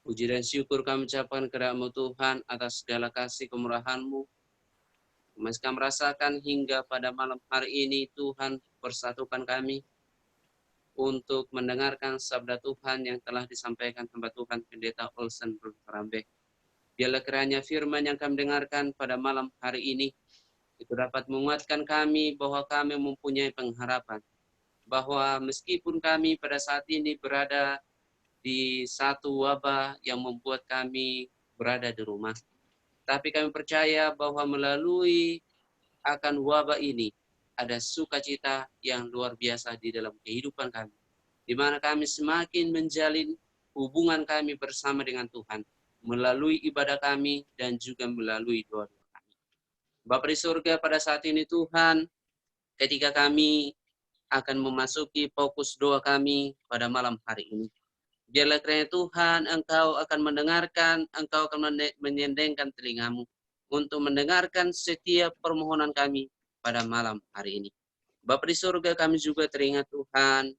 Puji dan syukur kami ucapkan kepada-Mu Tuhan atas segala kasih kemurahan-Mu. Masih kami rasakan hingga pada malam hari ini Tuhan persatukan kami untuk mendengarkan sabda Tuhan yang telah disampaikan hamba Tuhan Pendeta Olsen Rambe. Biarlah kiranya firman yang kami dengarkan pada malam hari ini itu dapat menguatkan kami bahwa kami mempunyai pengharapan. Bahwa meskipun kami pada saat ini berada di satu wabah yang membuat kami berada di rumah. Tapi kami percaya bahwa melalui akan wabah ini ada sukacita yang luar biasa di dalam kehidupan kami. Di mana kami semakin menjalin hubungan kami bersama dengan Tuhan. Melalui ibadah kami dan juga melalui doa-doa kami. Bapa di surga, pada saat ini Tuhan, ketika kami akan memasuki fokus doa kami pada malam hari ini. Biarlah kiranya Tuhan, Engkau akan mendengarkan, Engkau akan menyendengkan telingamu untuk mendengarkan setiap permohonan kami pada malam hari ini. Bapa di surga, kami juga teringat Tuhan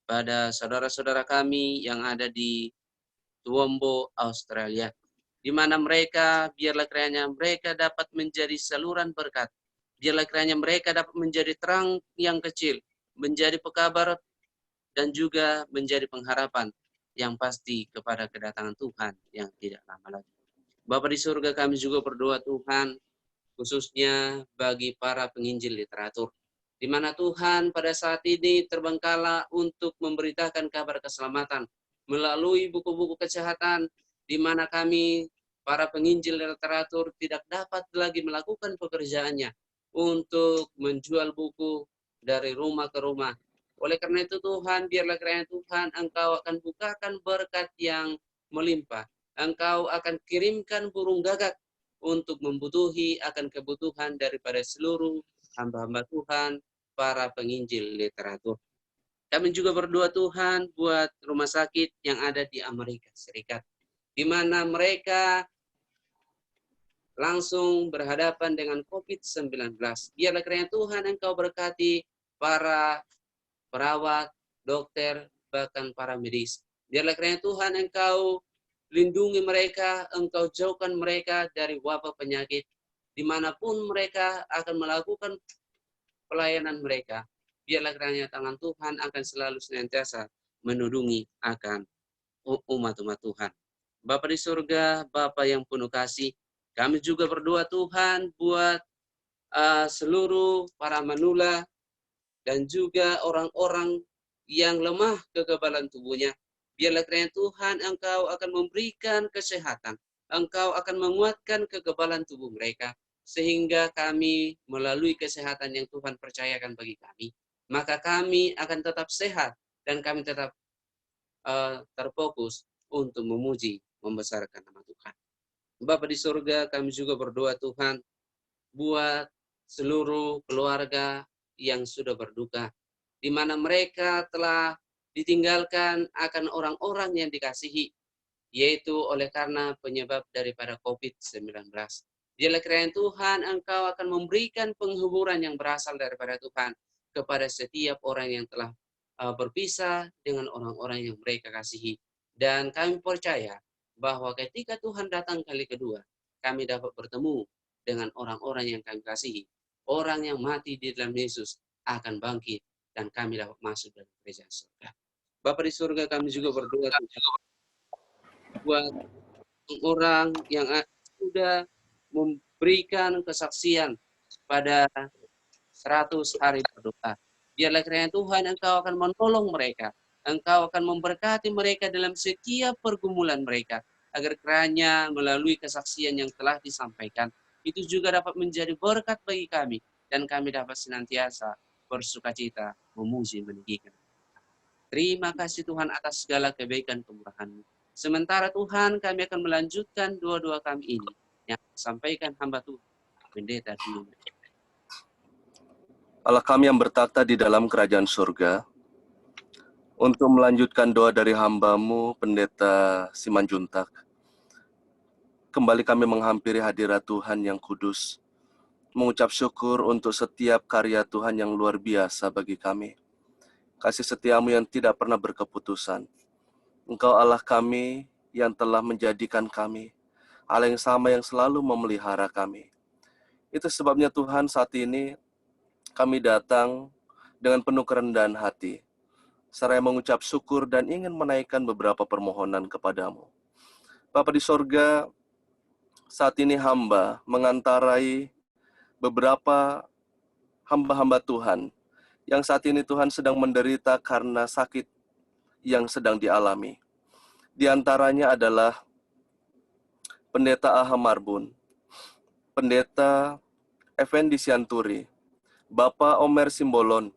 pada saudara-saudara kami yang ada di Tuombo, Australia. di mana mereka, biarlah kiranya mereka dapat menjadi saluran berkat. Biarlah kiranya mereka dapat menjadi terang yang kecil, menjadi pekabar, dan juga menjadi pengharapan yang pasti kepada kedatangan Tuhan yang tidak lama lagi. Bapa di surga, kami juga berdoa Tuhan, khususnya bagi para penginjil literatur, di mana Tuhan pada saat ini terbengkalai untuk memberitakan kabar keselamatan melalui buku-buku kesehatan, di mana kami, para penginjil literatur, tidak dapat lagi melakukan pekerjaannya untuk menjual buku dari rumah ke rumah. Oleh karena itu Tuhan, biarlah kiranya Tuhan Engkau akan bukakan berkat yang melimpah. Engkau akan kirimkan burung gagak untuk membutuhi akan kebutuhan daripada seluruh hamba-hamba Tuhan, para penginjil literatur. Kami juga berdoa Tuhan buat rumah sakit yang ada di Amerika Serikat, di mana mereka langsung berhadapan dengan COVID-19. Biarlah kiranya Tuhan Engkau berkati para perawat, dokter, bahkan para medis. Biarlah kiranya Tuhan Engkau lindungi mereka, Engkau jauhkan mereka dari wabah penyakit, dimanapun mereka akan melakukan pelayanan mereka. Biarlah kiranya tangan Tuhan akan selalu senantiasa menudungi akan umat-umat Tuhan. Bapa di surga, Bapa yang penuh kasih, kami juga berdoa Tuhan buat seluruh para manula dan juga orang-orang yang lemah kekebalan tubuhnya. Biarlah kiranya Tuhan Engkau akan memberikan kesehatan, Engkau akan menguatkan kekebalan tubuh mereka, sehingga kami melalui kesehatan yang Tuhan percayakan bagi kami, maka kami akan tetap sehat dan kami tetap terfokus untuk memuji, membesarkan nama Tuhan. Bapa di surga, kami juga berdoa Tuhan buat seluruh keluarga yang sudah berduka, di mana mereka telah ditinggalkan akan orang-orang yang dikasihi, yaitu oleh karena penyebab daripada COVID-19. Biarlah kiranya Tuhan Engkau akan memberikan penghiburan yang berasal daripada Tuhan kepada setiap orang yang telah berpisah dengan orang-orang yang mereka kasihi. Dan kami percaya bahwa ketika Tuhan datang kali kedua, kami dapat bertemu dengan orang-orang yang kami kasihi. Orang yang mati di dalam Yesus akan bangkit dan kami dapat masuk dalam kerajaan surga. Bapa di surga, kami juga berdoa buat orang yang sudah memberikan kesaksian pada 100 hari berdoa. Biarlah kiranya Tuhan Engkau akan menolong mereka. Engkau akan memberkati mereka dalam setiap pergumulan mereka, agar kiranya melalui kesaksian yang telah disampaikan, itu juga dapat menjadi berkat bagi kami, dan kami dapat senantiasa bersukacita memuji meninggikan. Terima kasih Tuhan atas segala kebaikan kemurahan-Mu. Sementara Tuhan, kami akan melanjutkan doa-doa kami ini yang disampaikan hamba Tuhan, Pendeta Dio. Allah kami yang bertakhta di dalam kerajaan surga, untuk melanjutkan doa dari hamba-Mu, Pendeta Simanjuntak, kembali kami menghampiri hadirat Tuhan yang kudus, mengucap syukur untuk setiap karya Tuhan yang luar biasa bagi kami. Kasih setia-Mu yang tidak pernah berkeputusan. Engkau Allah kami yang telah menjadikan kami, Allah yang sama yang selalu memelihara kami. Itu sebabnya Tuhan saat ini kami datang dengan penuh kerendahan hati, seraya mengucap syukur dan ingin menaikkan beberapa permohonan kepadamu. Bapa di sorga, saat ini hamba mengantarai beberapa hamba-hamba Tuhan yang saat ini Tuhan sedang menderita karena sakit yang sedang dialami. Di antaranya adalah Pendeta Aha Marbun, Pendeta Effendi Sianturi, Bapak Omer Simbolon,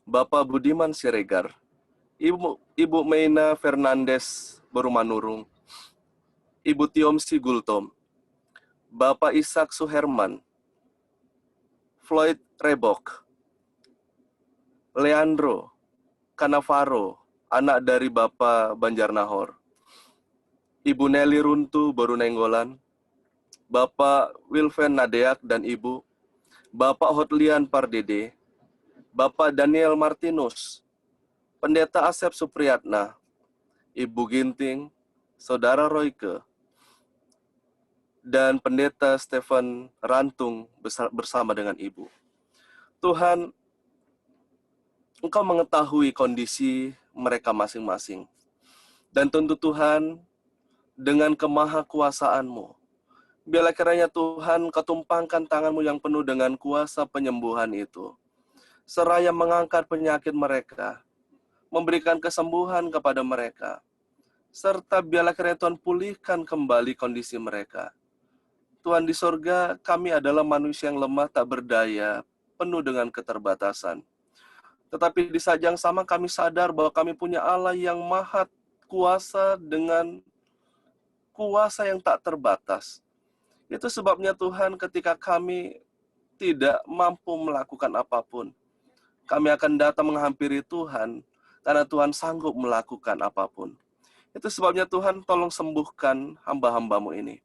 Bapak Budiman Siregar, Ibu Meina Fernandes Berumanurung, Ibu Tiomsi Gultom, Bapak Ishak Suherman, Floyd Rebok, Leandro Canavaro, anak dari Bapak Banjarnahor, Ibu Nelly Runtu Borunenggolan, Bapak Wilven Nadeak dan Ibu, Bapak Hotlian Pardede, Bapak Daniel Martinus, Pendeta Asep Supriyatna, Ibu Ginting, Saudara Royke, dan Pendeta Stephen Rantung bersama dengan Ibu. Tuhan, Engkau mengetahui kondisi mereka masing-masing. Dan tentu Tuhan, dengan kemahakuasaan-Mu, biarlah kiranya Tuhan Kau tumpangkan tangan-Mu yang penuh dengan kuasa penyembuhan itu. Seraya mengangkat penyakit mereka, memberikan kesembuhan kepada mereka. Serta biarlah kiranya Tuhan pulihkan kembali kondisi mereka. Tuhan di sorga, kami adalah manusia yang lemah tak berdaya, penuh dengan keterbatasan. Tetapi di saat yang sama kami sadar bahwa kami punya Allah yang maha kuasa dengan kuasa yang tak terbatas. Itu sebabnya Tuhan ketika kami tidak mampu melakukan apapun, kami akan datang menghampiri Tuhan karena Tuhan sanggup melakukan apapun. Itu sebabnya Tuhan tolong sembuhkan hamba-hamba-Mu ini.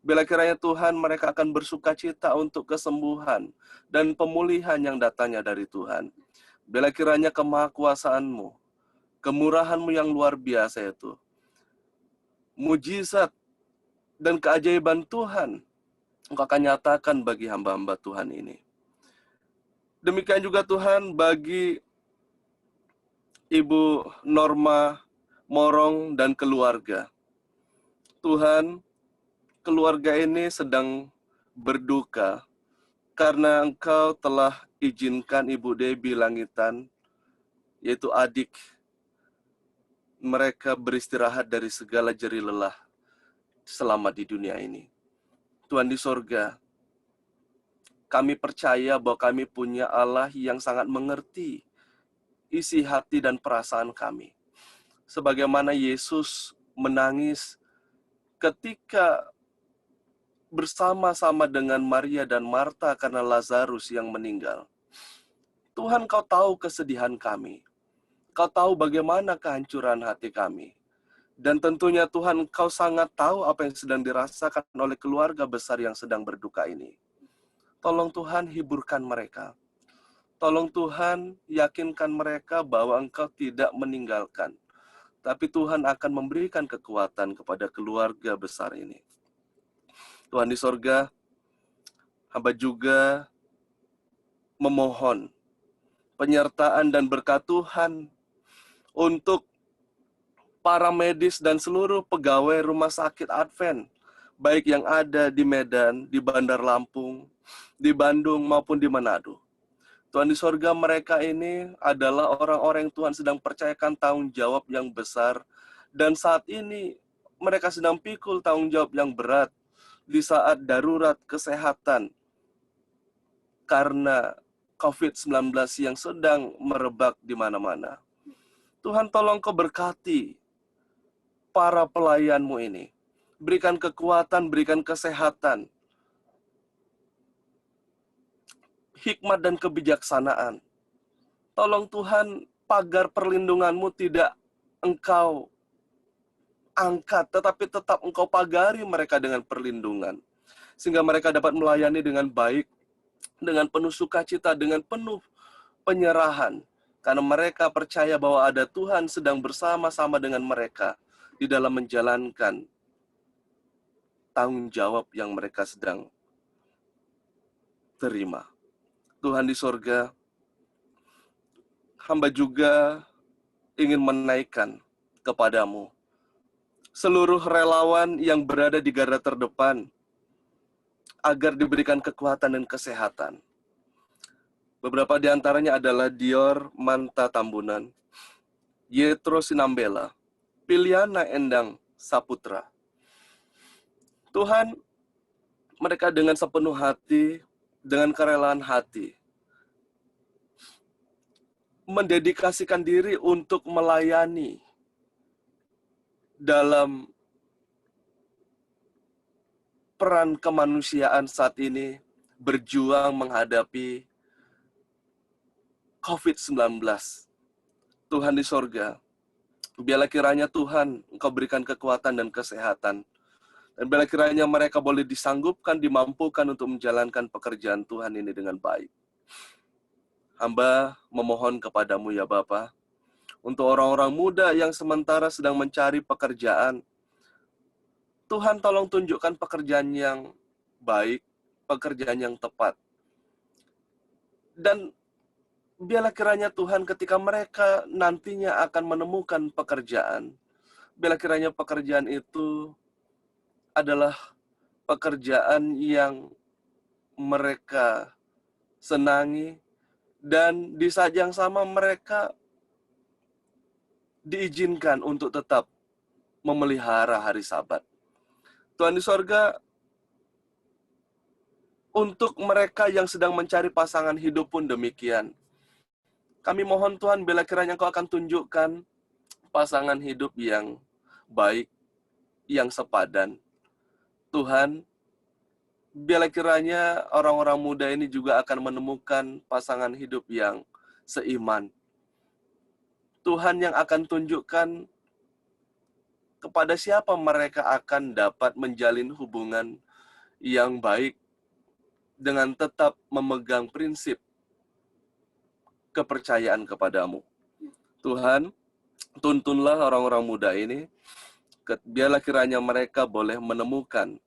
Bila kiranya Tuhan mereka akan bersuka cita untuk kesembuhan dan pemulihan yang datangnya dari Tuhan. Bila kiranya kemahakuasaan-Mu, kemurahan-Mu yang luar biasa itu, mujizat dan keajaiban Tuhan, Engkau akan nyatakan bagi hamba-hamba Tuhan ini. Demikian juga Tuhan bagi Ibu Norma Morong dan keluarga. Tuhan, keluarga ini sedang berduka karena Engkau telah izinkan Ibu Debbie Langitan, yaitu adik mereka, beristirahat dari segala jerih lelah selama di dunia ini. Tuhan di sorga, kami percaya bahwa kami punya Allah yang sangat mengerti isi hati dan perasaan kami. Sebagaimana Yesus menangis ketika bersama-sama dengan Maria dan Marta karena Lazarus yang meninggal. Tuhan, Kau tahu kesedihan kami. Kau tahu bagaimana kehancuran hati kami. Dan tentunya Tuhan, Kau sangat tahu apa yang sedang dirasakan oleh keluarga besar yang sedang berduka ini. Tolong Tuhan hiburkan mereka. Tolong Tuhan yakinkan mereka bahwa Engkau tidak meninggalkan. Tapi Tuhan akan memberikan kekuatan kepada keluarga besar ini. Tuhan di sorga, hamba juga memohon penyertaan dan berkat Tuhan untuk para medis dan seluruh pegawai rumah sakit Advent, baik yang ada di Medan, di Bandar Lampung, di Bandung, maupun di Manado. Tuhan di sorga, mereka ini adalah orang-orang yang Tuhan sedang percayakan tanggung jawab yang besar, dan saat ini mereka sedang pikul tanggung jawab yang berat di saat darurat kesehatan karena COVID-19 yang sedang merebak di mana-mana. Tuhan, tolong Kau berkati para pelayan-Mu ini. Berikan kekuatan, berikan kesehatan, hikmat dan kebijaksanaan. Tolong Tuhan, pagar perlindungan-Mu tidak Engkau angkat, tetapi tetap Engkau pagari mereka dengan perlindungan. Sehingga mereka dapat melayani dengan baik, dengan penuh sukacita, dengan penuh penyerahan. Karena mereka percaya bahwa ada Tuhan sedang bersama-sama dengan mereka di dalam menjalankan tanggung jawab yang mereka sedang terima. Tuhan di sorga, hamba juga ingin menaikkan kepadamu seluruh relawan yang berada di garda terdepan agar diberikan kekuatan dan kesehatan. Beberapa di antaranya adalah Dior Manta Tambunan, Yetro Sinambela, Piliana Endang Saputra. Tuhan, mereka dengan sepenuh hati, dengan kerelaan hati, mendedikasikan diri untuk melayani dalam peran kemanusiaan saat ini, berjuang menghadapi COVID-19. Tuhan di sorga, biarlah kiranya Tuhan Engkau berikan kekuatan dan kesehatan. Dan biarlah kiranya mereka boleh disanggupkan, dimampukan untuk menjalankan pekerjaan Tuhan ini dengan baik. Hamba memohon kepadamu ya Bapa, untuk orang-orang muda yang sementara sedang mencari pekerjaan, Tuhan tolong tunjukkan pekerjaan yang baik, pekerjaan yang tepat. Dan biarlah kiranya Tuhan ketika mereka nantinya akan menemukan pekerjaan, biarlah kiranya pekerjaan itu adalah pekerjaan yang mereka senangi, dan di saat yang sama mereka diizinkan untuk tetap memelihara hari Sabat. Tuhan di sorga, untuk mereka yang sedang mencari pasangan hidup pun demikian. Kami mohon Tuhan, bila kiranya Engkau akan tunjukkan pasangan hidup yang baik, yang sepadan. Tuhan, bila kiranya orang-orang muda ini juga akan menemukan pasangan hidup yang seiman. Tuhan yang akan tunjukkan kepada siapa mereka akan dapat menjalin hubungan yang baik dengan tetap memegang prinsip kepercayaan kepadamu. Tuhan, tuntunlah orang-orang muda ini, biarlah kiranya mereka boleh menemukan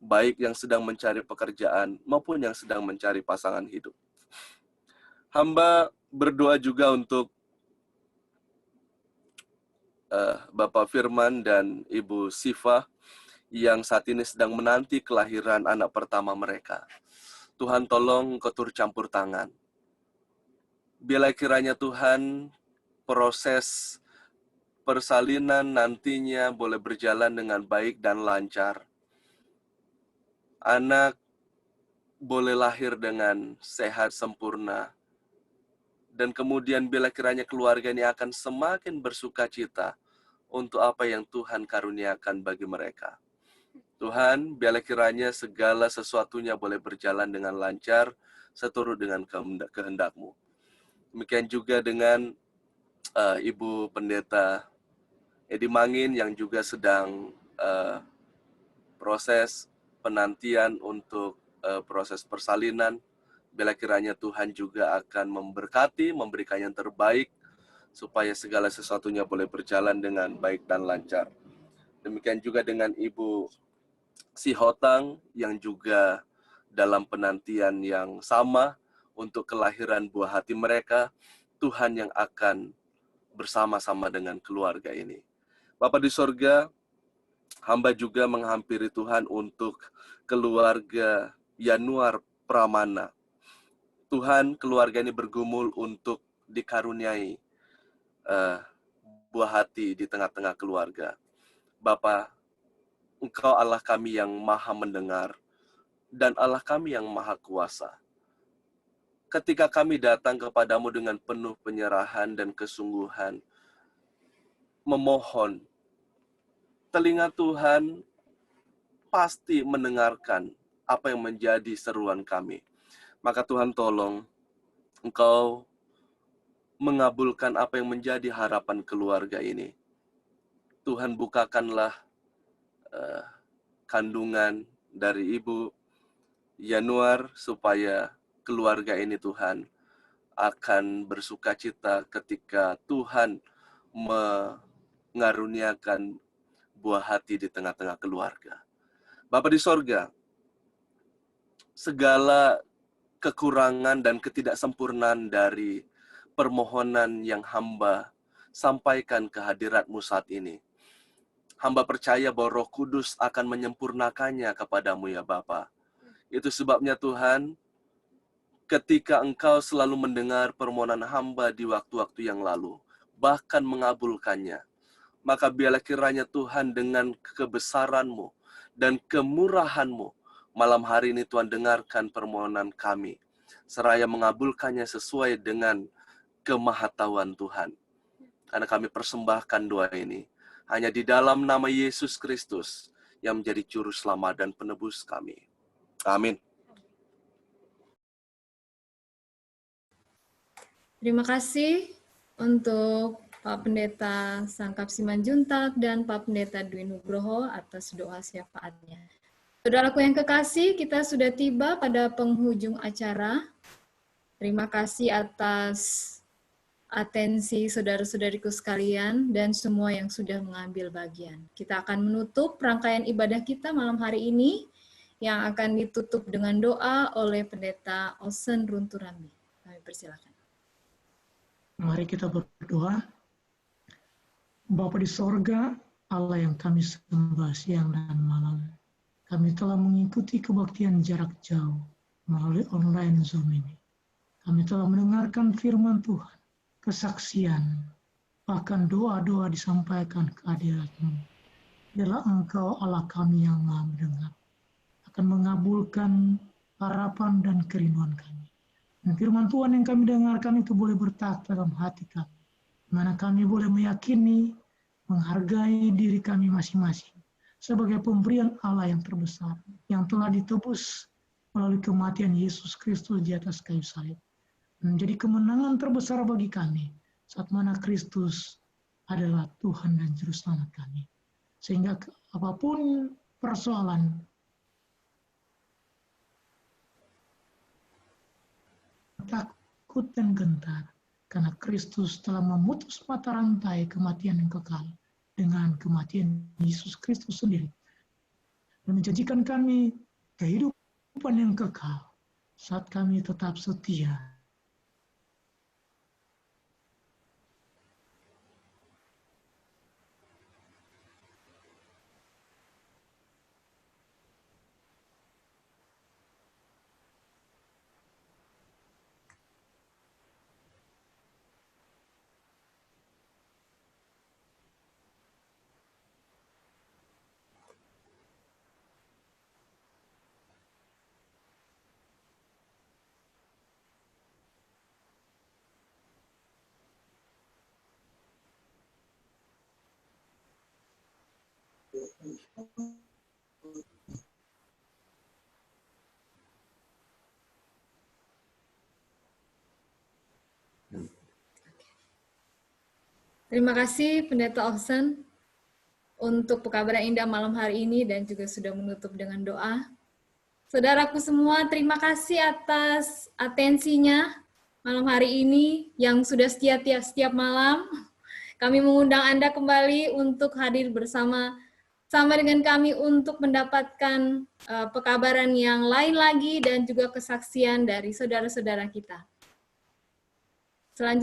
baik yang sedang mencari pekerjaan maupun yang sedang mencari pasangan hidup. Hamba berdoa juga untuk Bapak Firman dan Ibu Siva yang saat ini sedang menanti kelahiran anak pertama mereka. Tuhan tolong Engkau turut campur tangan. Biarlah kiranya Tuhan proses persalinan nantinya boleh berjalan dengan baik dan lancar. Anak boleh lahir dengan sehat sempurna. Dan kemudian bila kiranya keluarga ini akan semakin bersuka cita untuk apa yang Tuhan karuniakan bagi mereka. Tuhan, biarlah kiranya segala sesuatunya boleh berjalan dengan lancar, seturut dengan kehendak-Mu. Demikian juga dengan Ibu Pendeta Edi Mangin yang juga sedang proses penantian untuk proses persalinan. Bila kiranya Tuhan juga akan memberkati, memberikan yang terbaik, supaya segala sesuatunya boleh berjalan dengan baik dan lancar. Demikian juga dengan Ibu Sihotang yang juga dalam penantian yang sama untuk kelahiran buah hati mereka, Tuhan yang akan bersama-sama dengan keluarga ini. Bapa di sorga, hamba juga menghampiri Tuhan untuk keluarga Yanuar Pramana. Tuhan, keluarga ini bergumul untuk dikaruniai buah hati di tengah-tengah keluarga. Bapa, Engkau Allah kami yang maha mendengar, dan Allah kami yang maha kuasa. Ketika kami datang kepadamu dengan penuh penyerahan dan kesungguhan, memohon, telinga Tuhan pasti mendengarkan apa yang menjadi seruan kami. Maka Tuhan tolong, Engkau mengabulkan apa yang menjadi harapan keluarga ini. Tuhan bukakanlah kandungan dari Ibu Yanuar supaya keluarga ini Tuhan akan bersuka cita ketika Tuhan mengaruniakan buah hati di tengah-tengah keluarga. Bapa di sorga, segala kekurangan dan ketidaksempurnaan dari permohonan yang hamba sampaikan ke hadirat-Mu saat ini, hamba percaya bahwa Roh Kudus akan menyempurnakannya kepadamu ya Bapa. Itu sebabnya Tuhan, ketika Engkau selalu mendengar permohonan hamba di waktu-waktu yang lalu, bahkan mengabulkannya, maka biarlah kiranya Tuhan dengan kebesaran-Mu dan kemurahan-Mu, malam hari ini Tuhan dengarkan permohonan kami, seraya mengabulkannya sesuai dengan kemahatauan Tuhan. Karena kami persembahkan doa ini hanya di dalam nama Yesus Kristus yang menjadi juru selamat dan penebus kami. Amin. Terima kasih untuk Pak Pendeta Sangkap Simanjuntak dan Pak Pendeta Dwi Nugroho atas doa syafaatnya. Saudaraku yang kekasih, kita sudah tiba pada penghujung acara. Terima kasih atas atensi saudara-saudariku sekalian dan semua yang sudah mengambil bagian. Kita akan menutup rangkaian ibadah kita malam hari ini yang akan ditutup dengan doa oleh Pendeta Osen Runturambi. Kami persilakan. Mari kita berdoa. Bapa di sorga, Allah yang kami sembah siang dan malam, kami telah mengikuti kebaktian jarak jauh melalui online Zoom ini. Kami telah mendengarkan firman Tuhan, kesaksian, bahkan doa-doa disampaikan ke hadirat-Mu. Biarlah Engkau Allah kami yang Maha mendengar, akan mengabulkan harapan dan kerinduan kami. Dan firman Tuhan yang kami dengarkan itu boleh bertakhta dalam hati kami, di mana kami boleh meyakini, menghargai diri kami masing-masing sebagai pemberian Allah yang terbesar, yang telah ditebus melalui kematian Yesus Kristus di atas kayu salib. Menjadi kemenangan terbesar bagi kami, saat mana Kristus adalah Tuhan dan Juru Selamat kami. Sehingga apapun persoalan, takut dan gentar, karena Kristus telah memutus mata rantai kematian yang kekal dengan kematian Yesus Kristus sendiri, dan menjanjikan kami kehidupan yang kekal saat kami tetap setia. Terima kasih Pendeta Osen untuk pekabaran indah malam hari ini dan juga sudah menutup dengan doa. Saudaraku semua, terima kasih atas atensinya malam hari ini yang sudah setia setiap malam. Kami mengundang Anda kembali untuk hadir bersama dengan kami untuk mendapatkan pekabaran yang lain lagi dan juga kesaksian dari saudara-saudara kita. Selanjutnya,